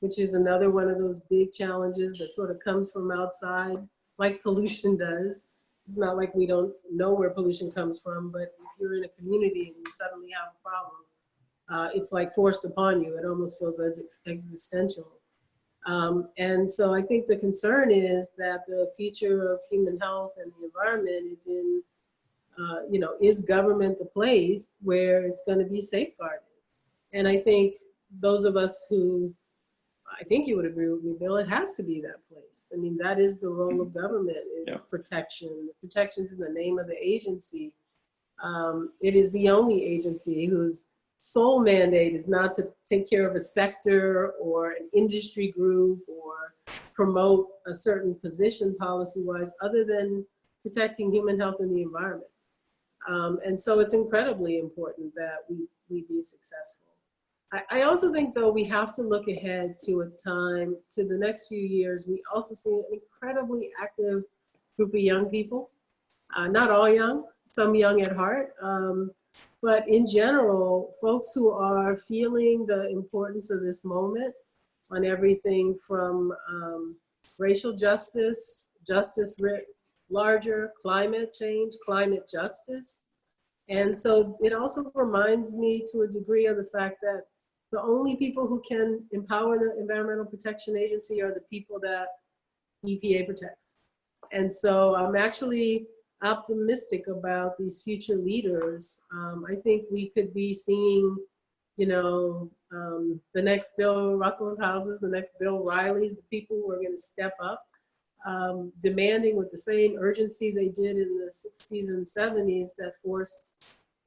which is another one of those big challenges that sort of comes from outside, like pollution does. It's not like we don't know where pollution comes from, but if you're in a community and you suddenly have a problem, it's like forced upon you. It almost feels as existential. And so I think the concern is that the future of human health and the environment is in, is government the place where it's going to be safeguarded? And I think those of us who, I think you would agree with me, Bill, it has to be that place. I mean, that is the role of government, is protection. Protection's in the name of the agency. It is the only agency whose sole mandate is not to take care of a sector or an industry group or promote a certain position policy-wise, other than protecting human health and the environment. And so it's incredibly important that we be successful. I also think, though, we have to look ahead to a time, to the next few years. We also see an incredibly active group of young people, not all young, some young at heart, but in general, folks who are feeling the importance of this moment on everything from racial justice, justice writ larger, climate change, climate justice. And so it also reminds me to a degree of the fact that the only people who can empower the Environmental Protection Agency are the people that EPA protects. And so I'm actually optimistic about these future leaders. I think we could be seeing, the next Bill Ruckelshauses, the next Bill Reillys, the people who are going to step up, demanding with the same urgency they did in the 60s and 70s that forced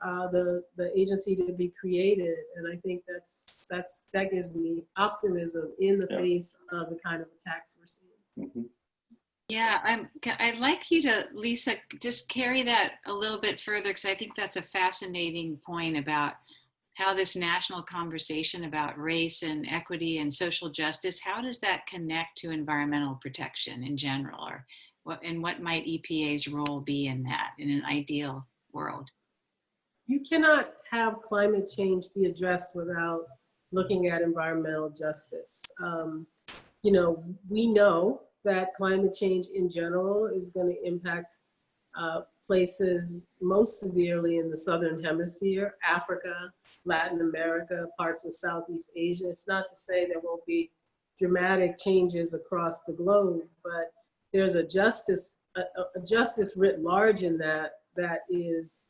the agency to be created. And I think that gives me optimism in the face of the kind of attacks we're seeing. Mm-hmm. Yeah, I'd like you to, Lisa, just carry that a little bit further, because I think that's a fascinating point about how this national conversation about race and equity and social justice, how does that connect to environmental protection in general, or what might EPA's role be in that in an ideal world? You cannot have climate change be addressed without looking at environmental justice. We know that climate change in general is going to impact places most severely in the Southern Hemisphere, Africa, Latin America, parts of Southeast Asia. It's not to say there won't be dramatic changes across the globe, but there's a justice writ large in that is,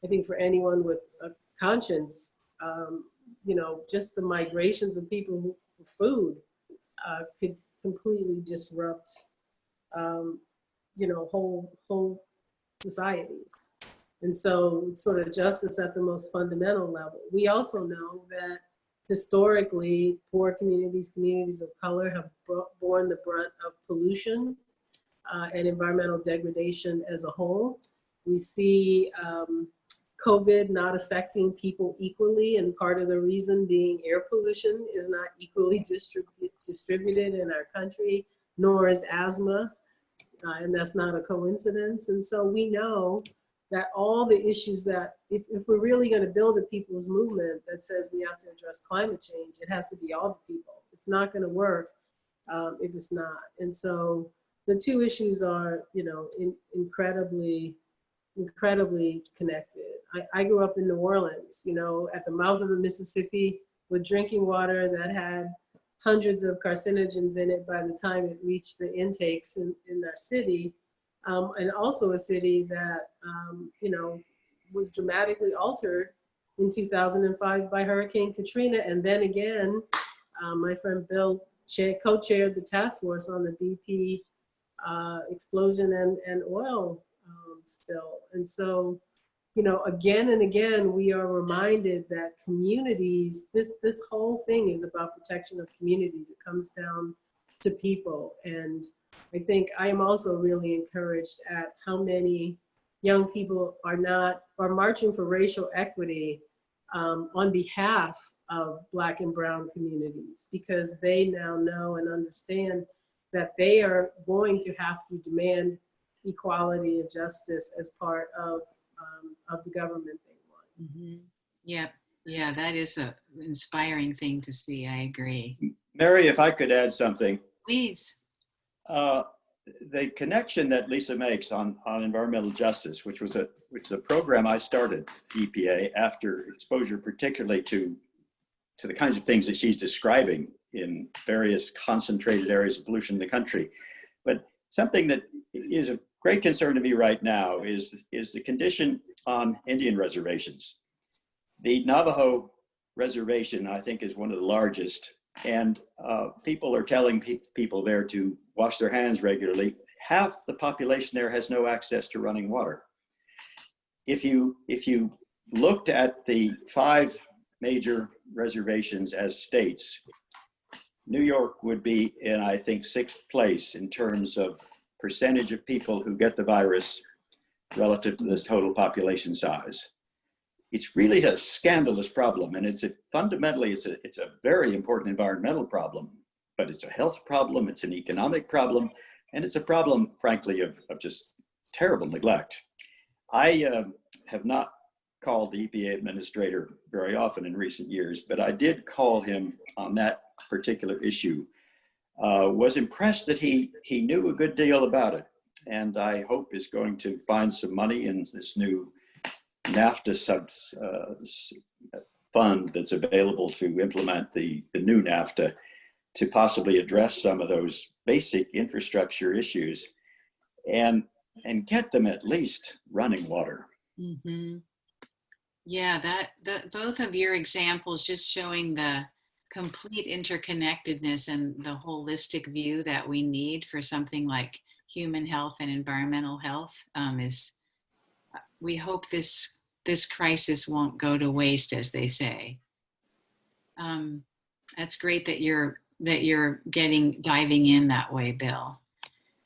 I think, for anyone with a conscience, just the migrations of people for food could completely disrupt, whole societies. And so sort of justice at the most fundamental level. We also know that historically, poor communities of color have borne the brunt of pollution and environmental degradation as a whole. We see COVID not affecting people equally, and part of the reason being air pollution is not equally distributed in our country, nor is asthma, and that's not a coincidence. And so we know that all the issues that, if we're really going to build a people's movement that says we have to address climate change, it has to be all the people. It's not going to work if it's not. And so the two issues are, incredibly connected. I grew up in New Orleans, at the mouth of the Mississippi, with drinking water that had hundreds of carcinogens in it by the time it reached the intakes in our city. And also a city that, was dramatically altered in 2005 by Hurricane Katrina. And then again, my friend Bill co-chaired the task force on the BP explosion and oil spill. And so, again and again, we are reminded that communities, this whole thing is about protection of communities. It comes down to people. And I think I am also really encouraged at how many young people are marching for racial equity on behalf of Black and Brown communities, because they now know and understand that they are going to have to demand equality and justice as part of the government they want. Mm-hmm. Yeah, that is an inspiring thing to see. I agree. Mary, if I could add something. Please. The connection that Lisa makes on environmental justice, which is a program I started EPA after exposure, particularly to the kinds of things that she's describing in various concentrated areas of pollution in the country. But something that is of great concern to me right now is the condition on Indian reservations. The Navajo reservation, I think, is one of the largest, and people are telling people there to wash their hands regularly. Half the population there has no access to running water. If you looked at the 5 major reservations as states, New York would be in, I think, 6th place in terms of percentage of people who get the virus relative to the total population size. It's really a scandalous problem, and fundamentally it's a very important environmental problem, but it's a health problem, it's an economic problem, and it's a problem, frankly, of just terrible neglect. I have not called the EPA Administrator very often in recent years, but I did call him on that particular issue. Was impressed that he knew a good deal about it, and I hope is going to find some money in this new NAFTA fund that's available to implement the new NAFTA to possibly address some of those basic infrastructure issues. And and get them at least running water. Mm-hmm. Yeah, both of your examples just showing the complete interconnectedness and the holistic view that we need for something like human health and environmental health we hope this crisis won't go to waste, as they say. That's great that you're diving in that way, Bill.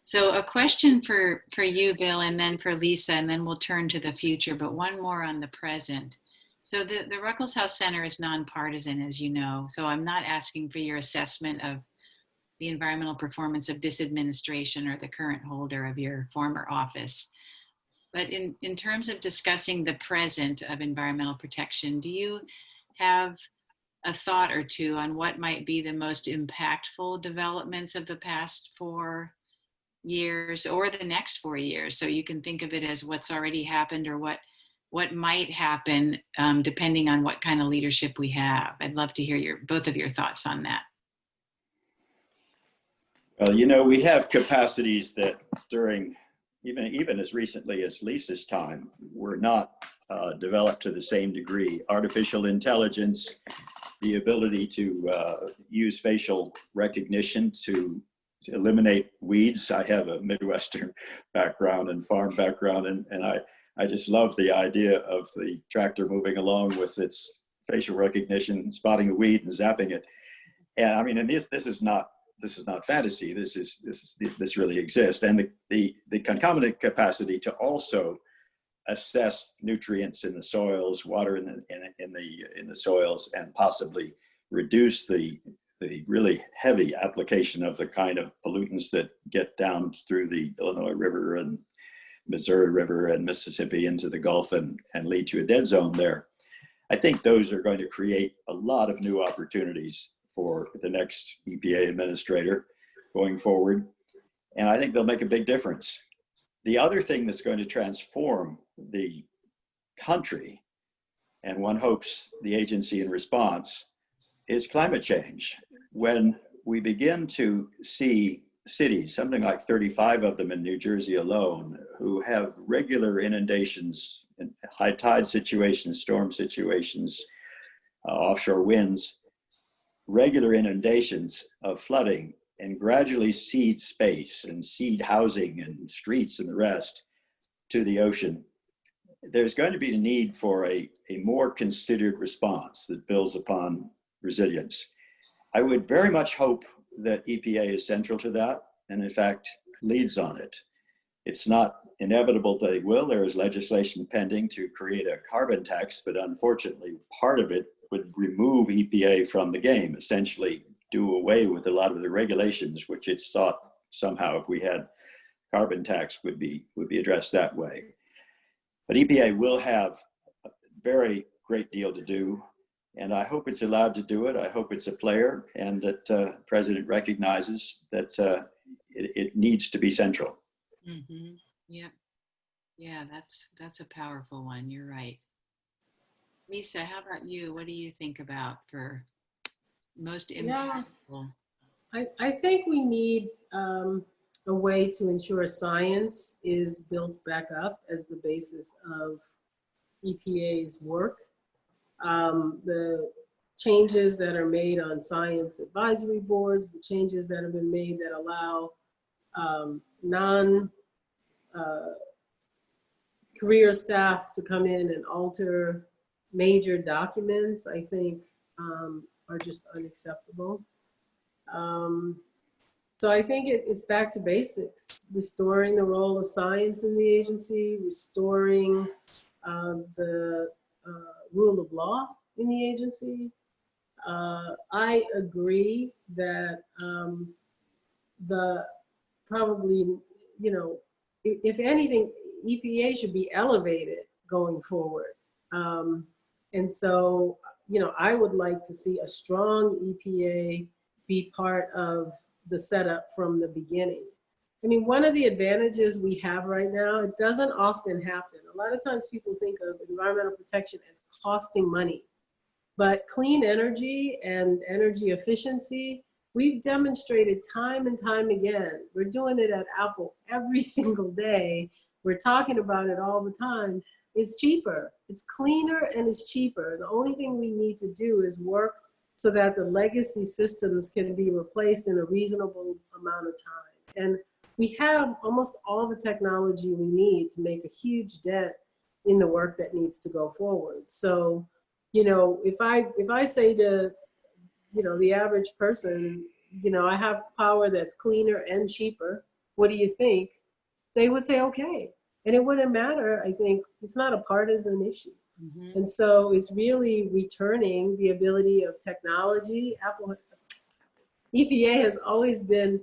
So a question for you, Bill, and then for Lisa, and then we'll turn to the future, but one more on the present. So the Ruckelshaus Center is nonpartisan, as you know, so I'm not asking for your assessment of the environmental performance of this administration or the current holder of your former office. But in terms of discussing the present of environmental protection, do you have a thought or two on what might be the most impactful developments of the past 4 years or the next 4 years? So you can think of it as what's already happened or what might happen depending on what kind of leadership we have. I'd love to hear both of your thoughts on that. Well, you know, we have capacities that during even as recently as Lisa's time were not developed to the same degree. Artificial intelligence, the ability to use facial recognition to eliminate weeds. I have a Midwestern background and farm background, and I just love the idea of the tractor moving along with its facial recognition, spotting a weed and zapping it. And I mean, and this is not fantasy. This really exists, and the concomitant capacity to also assess nutrients in the soils, water in the soils, and possibly reduce the really heavy application of the kind of pollutants that get down through the Illinois River and Missouri River and Mississippi into the Gulf and lead to a dead zone there. I think those are going to create a lot of new opportunities for the next EPA administrator going forward. And I think they'll make a big difference. The other thing that's going to transform the country, and one hopes the agency in response, is climate change. When we begin to see cities, something like 35 of them in New Jersey alone, who have regular inundations, and high tide situations, storm situations, offshore winds, regular inundations of flooding, and gradually cede space and cede housing and streets and the rest to the ocean, there's going to be a need for a more considered response that builds upon resilience. I would very much hope that EPA is central to that, and in fact leads on it. It's not inevitable they will. There is legislation pending to create a carbon tax, but unfortunately part of it would remove EPA from the game, essentially do away with a lot of the regulations, which it's thought somehow if we had carbon tax would be addressed that way. But EPA will have a very great deal to do, and I hope it's allowed to do it. I hope it's a player, and that the President recognizes that it needs to be central. Mm-hmm. Yeah, that's a powerful one. You're right. Lisa, how about you? What do you think about for most impactful? I think we need a way to ensure science is built back up as the basis of EPA's work. The changes that are made on science advisory boards, the changes that have been made that allow non-career staff to come in and alter major documents, I think are just unacceptable. So I think it's back to basics, restoring the role of science in the agency, restoring the rule of law in the agency. I agree that if anything, EPA should be elevated going forward. And so, I would like to see a strong EPA be part of the setup from the beginning. I mean, one of the advantages we have right now, it doesn't often happen. A lot of times people think of environmental protection as costing money, but clean energy and energy efficiency we've demonstrated time and time again. We're doing it at Apple every single day. We're talking about it all the time. It's cheaper, it's cleaner, and it's cheaper. The only thing we need to do is work so that the legacy systems can be replaced in a reasonable amount of time. And we have almost all the technology we need to make a huge dent in the work that needs to go forward. So, you know, if I say to, you know, the average person, you know, I have power that's cleaner and cheaper, what do you think? They would say, okay. And it wouldn't matter. I think it's not a partisan issue. Mm-hmm. And so it's really returning the ability of technology. EPA has always been,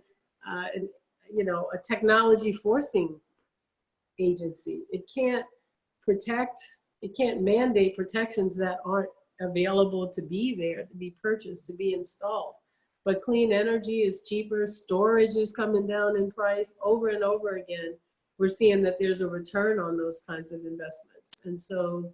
you know, a technology forcing agency. It can't protect, it can't mandate protections that aren't available to be there, to be purchased, to be installed. But clean energy is cheaper. Storage is coming down in price over and over again. We're seeing that there's a return on those kinds of investments. And so,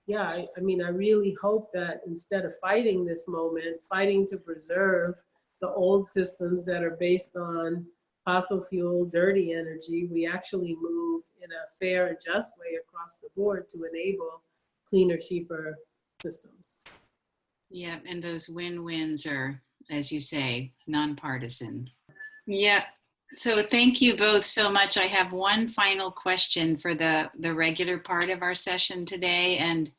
yeah, I mean, I really hope that instead of fighting this moment, fighting to preserve the old systems that are based on fossil fuel, dirty energy, we actually move in a fair and just way across the board to enable cleaner, cheaper systems. Yeah, and those win-wins are, as you say, nonpartisan. Yeah. So thank you both so much. I have one final question for the regular part of our session today. And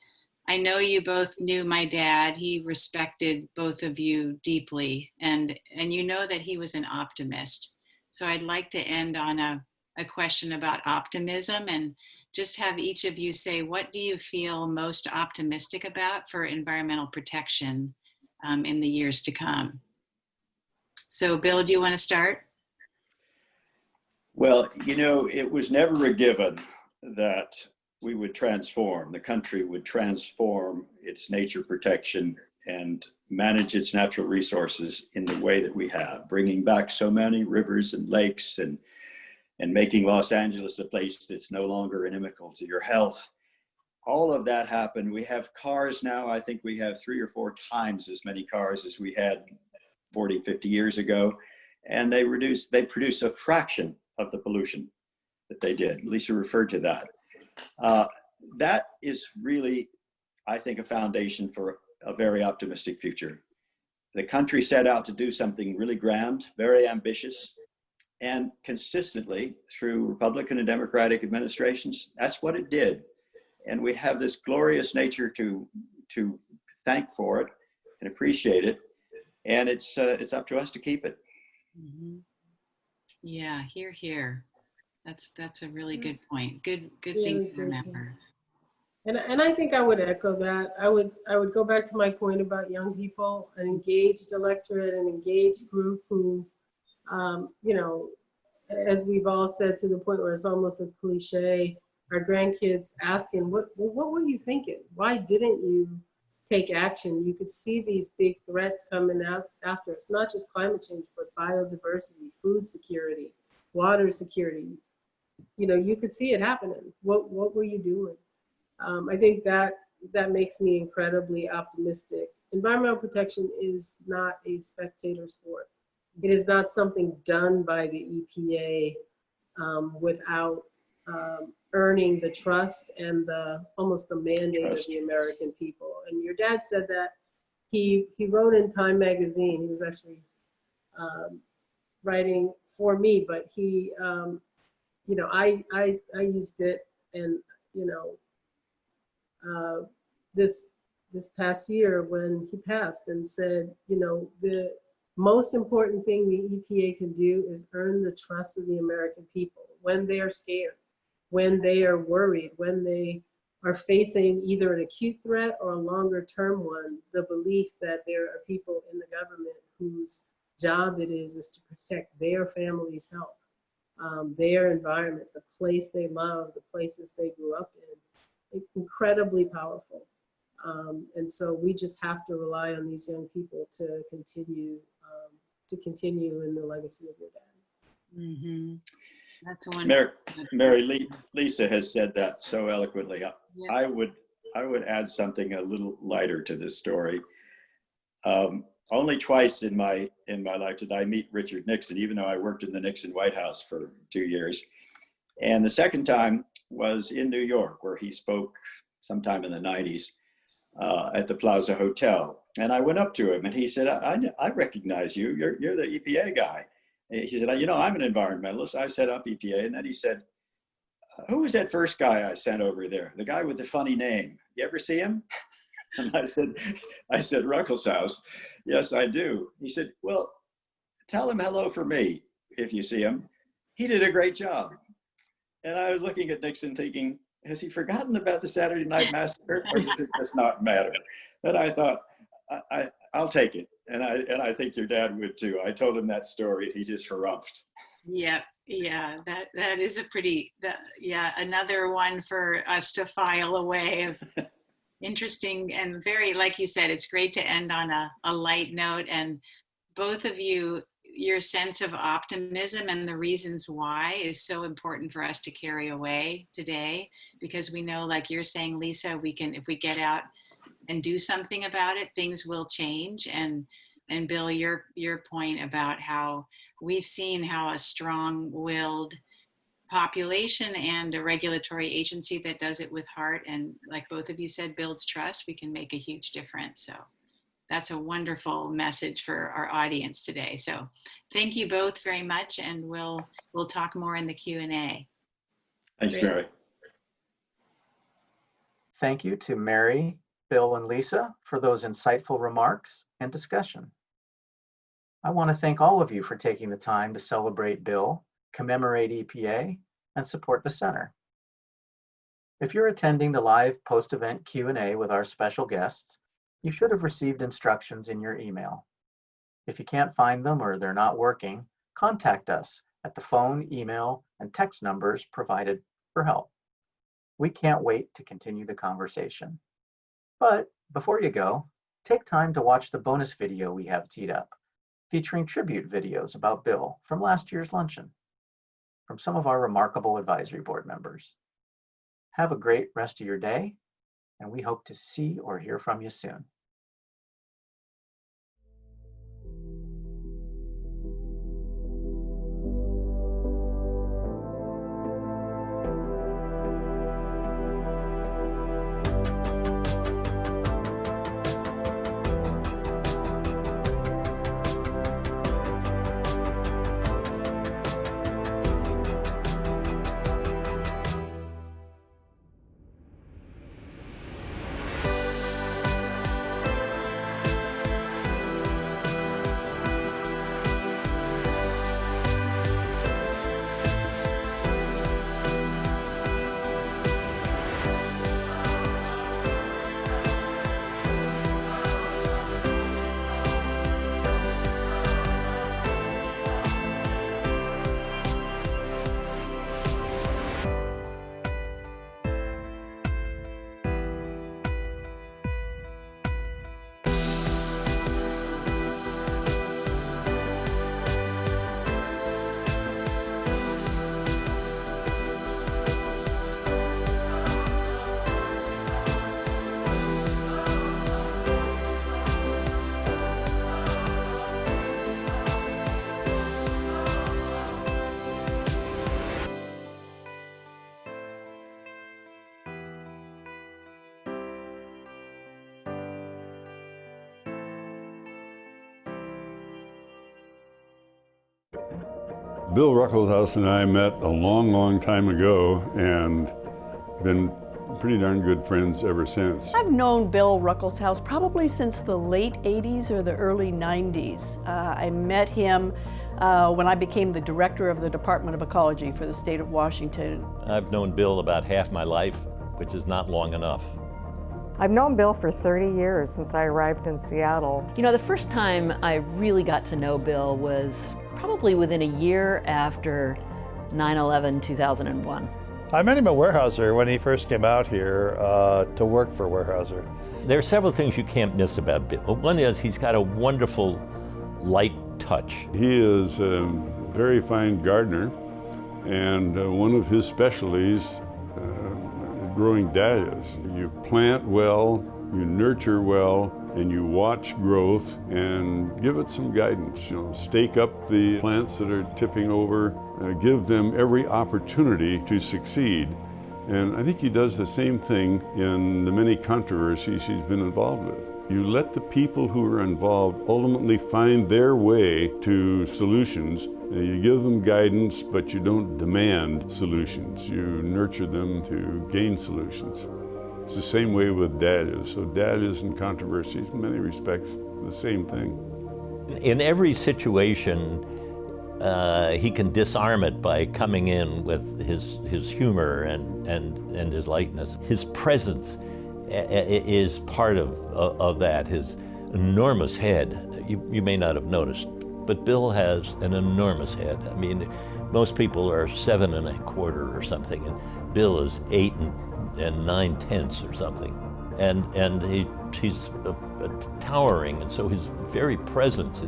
I know you both knew my dad. He respected both of you deeply. And you know that he was an optimist. So I'd like to end on a question about optimism and just have each of you say, what do you feel most optimistic about for environmental protection in the years to come? So Bill, do you want to start? Well, you know, it was never a given that we would transform, the country would transform its nature protection and manage its natural resources in the way that we have, bringing back so many rivers and lakes and making Los Angeles a place that's no longer inimical to your health. All of that happened. We have cars now. I think we have 3 or 4 times as many cars as we had 40, 50 years ago. And they produce a fraction of the pollution that they did. Lisa referred to that. That is really, I think, a foundation for a very optimistic future. The country set out to do something really grand, very ambitious, and consistently through Republican and Democratic administrations, that's what it did. And we have this glorious nature to thank for it and appreciate it. And it's up to us to keep it. Mm-hmm. Yeah, hear, hear. That's a really good point. Good thing to remember. And I think I would echo that. I would go back to my point about young people, an engaged electorate, an engaged group who, you know, as we've all said to the point where it's almost a cliche, our grandkids asking, what were you thinking? Why didn't you take action? You could see these big threats coming out after us, not just climate change, but biodiversity, food security, water security. You know, you could see it happening. What were you doing? I think that makes me incredibly optimistic. Environmental protection is not a spectator sport. It is not something done by the EPA without earning the trust and almost the mandate of the American people. And your dad said that he wrote in Time magazine. He was actually writing for me, but he, you know, I used it, and you know, this past year when he passed, and said, you know, the most important thing the EPA can do is earn the trust of the American people when they are scared, when they are worried, when they are facing either an acute threat or a longer term one, the belief that there are people in the government whose job it is to protect their family's health, their environment, the place they love, the places they grew up in. It's incredibly powerful. And so we just have to rely on these young people to continue in the legacy of your dad. Mm-hmm. That's wonderful. Lisa has said that so eloquently. Yeah. I would add something a little lighter to this story. only twice in my life did I meet Richard Nixon, even though I worked in the Nixon White House for 2 years. And the second time was in New York, where he spoke sometime in the 90s at the Plaza Hotel. And I went up to him and he said, I recognize you. You're the EPA guy. And he said, you know, I'm an environmentalist. I set up EPA. And then he said, who was that first guy I sent over there? The guy with the funny name. You ever see him? And I said, Ruckelshaus. Yes, I do. He said, well, tell him hello for me if you see him. He did a great job. And I was looking at Nixon thinking, has he forgotten about the Saturday Night Massacre, or does it just not matter? And I thought, I'll take it. And I think your dad would too. I told him that story and he just harumphed. Yeah, that is a pretty, another one for us to file away of interesting and very, like you said, it's great to end on a light note. And both of you, your sense of optimism and the reasons why is so important for us to carry away today, because we know, like you're saying, Lisa, we can, if we get out and do something about it, things will change. And Bill, your point about how we've seen how a strong-willed population and a regulatory agency that does it with heart and, like both of you said, builds trust, we can make a huge difference. So that's a wonderful message for our audience today. So thank you both very much, and we'll talk more in the Q&A. Thanks, Mary. Thank you to Mary, Bill, and Lisa for those insightful remarks and discussion. I want to thank all of you for taking the time to celebrate Bill, commemorate EPA, and support the center. If you're attending the live post-event Q&A with our special guests, you should have received instructions in your email. If you can't find them or they're not working, contact us at the phone, email, and text numbers provided for help. We can't wait to continue the conversation. But before you go, take time to watch the bonus video we have teed up, featuring tribute videos about Bill from last year's luncheon, from some of our remarkable advisory board members. Have a great rest of your day, and we hope to see or hear from you soon. Bill Ruckelshaus and I met a long, long time ago and been pretty darn good friends ever since. I've known Bill Ruckelshaus probably since the late 80s or the early 90s. I met him when I became the director of the Department of Ecology for the state of Washington. I've known Bill about half my life, which is not long enough. I've known Bill for 30 years since I arrived in Seattle. You know, the first time I really got to know Bill was probably within a year after 9/11/2001. I met him at Weyerhaeuser when he first came out here to work for Weyerhaeuser. There are several things you can't miss about Bill. One is he's got a wonderful light touch. He is a very fine gardener, and one of his specialties growing dahlias. You plant well, you nurture well, and you watch growth and give it some guidance. You know, stake up the plants that are tipping over, give them every opportunity to succeed. And I think he does the same thing in the many controversies he's been involved with. You let the people who are involved ultimately find their way to solutions. You give them guidance, but you don't demand solutions. You nurture them to gain solutions. It's the same way with Dad is. So Dad is in controversies in many respects the same thing. In every situation, he can disarm it by coming in with his humor and his lightness. His presence is part of that. His enormous head, you may not have noticed, but Bill has an enormous head. I mean, most people are 7 1/4 or something, and Bill is 8 9/10 or something. And he's towering, and so his very presence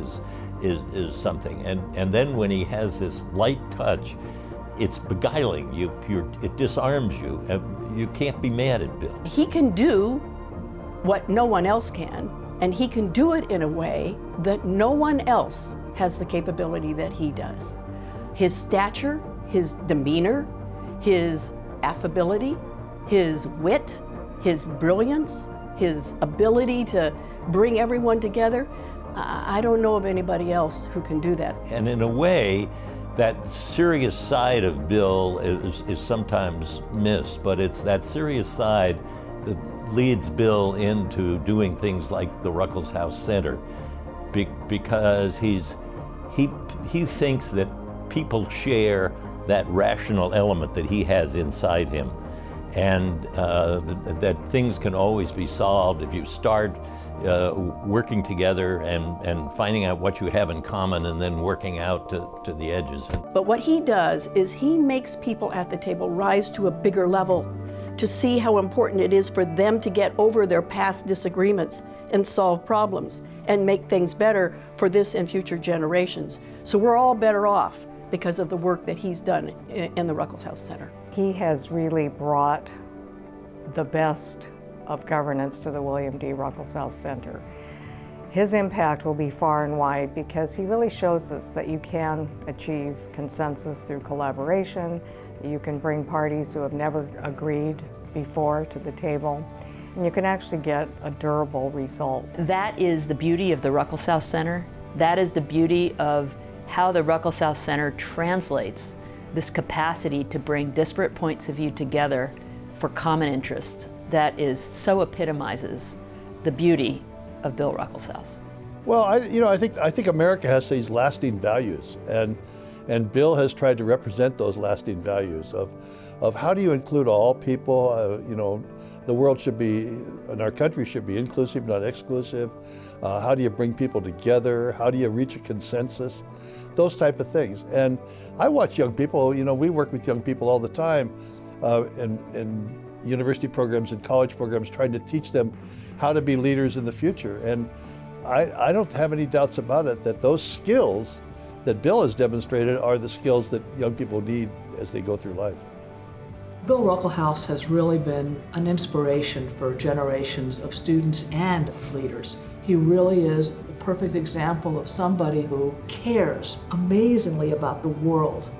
is something. And then when he has this light touch, it's beguiling. It disarms you. You can't be mad at Bill. He can do what no one else can, and he can do it in a way that no one else has the capability that he does. His stature, his demeanor, his affability, his wit, his brilliance, his ability to bring everyone together. I don't know of anybody else who can do that. And in a way, that serious side of Bill is sometimes missed, but it's that serious side that leads Bill into doing things like the Ruckelshaus Center, because he thinks that people share that rational element that he has inside him, and that things can always be solved if you start working together and finding out what you have in common and then working out to the edges. But what he does is he makes people at the table rise to a bigger level, to see how important it is for them to get over their past disagreements and solve problems and make things better for this and future generations. So we're all better off because of the work that he's done in the Ruckelshaus Center. He has really brought the best of governance to the William D. Ruckelshaus Center. His impact will be far and wide because he really shows us that you can achieve consensus through collaboration, that you can bring parties who have never agreed before to the table, and you can actually get a durable result. That is the beauty of the Ruckelshaus Center. That is the beauty of how the Ruckelshaus Center translates this capacity to bring disparate points of view together for common interests. That so epitomizes the beauty of Bill Ruckelshaus. Well, I think America has these lasting values, and Bill has tried to represent those lasting values of how do you include all people. The world should be, and our country should be inclusive, not exclusive. How do you bring people together? How do you reach a consensus? Those type of things. And I watch young people. We work with young people all the time, in university programs and college programs, trying to teach them how to be leaders in the future. And I don't have any doubts about it that those skills that Bill has demonstrated are the skills that young people need as they go through life. Bill Ruckelshaus has really been an inspiration for generations of students and of leaders. He really is the perfect example of somebody who cares amazingly about the world.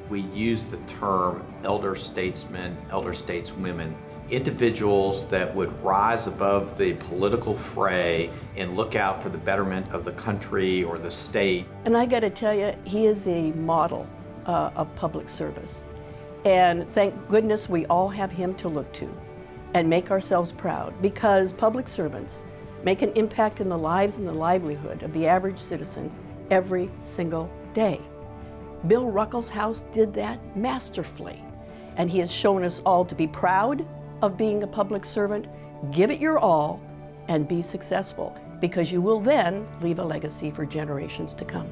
We use the term elder statesmen, elder stateswomen, individuals that would rise above the political fray and look out for the betterment of the country or the state. And I got to tell you, he is a model of public service. And thank goodness we all have him to look to and make ourselves proud, because public servants make an impact in the lives and the livelihood of the average citizen every single day. Bill Ruckelshaus did that masterfully, and he has shown us all to be proud of being a public servant, give it your all, and be successful, because you will then leave a legacy for generations to come.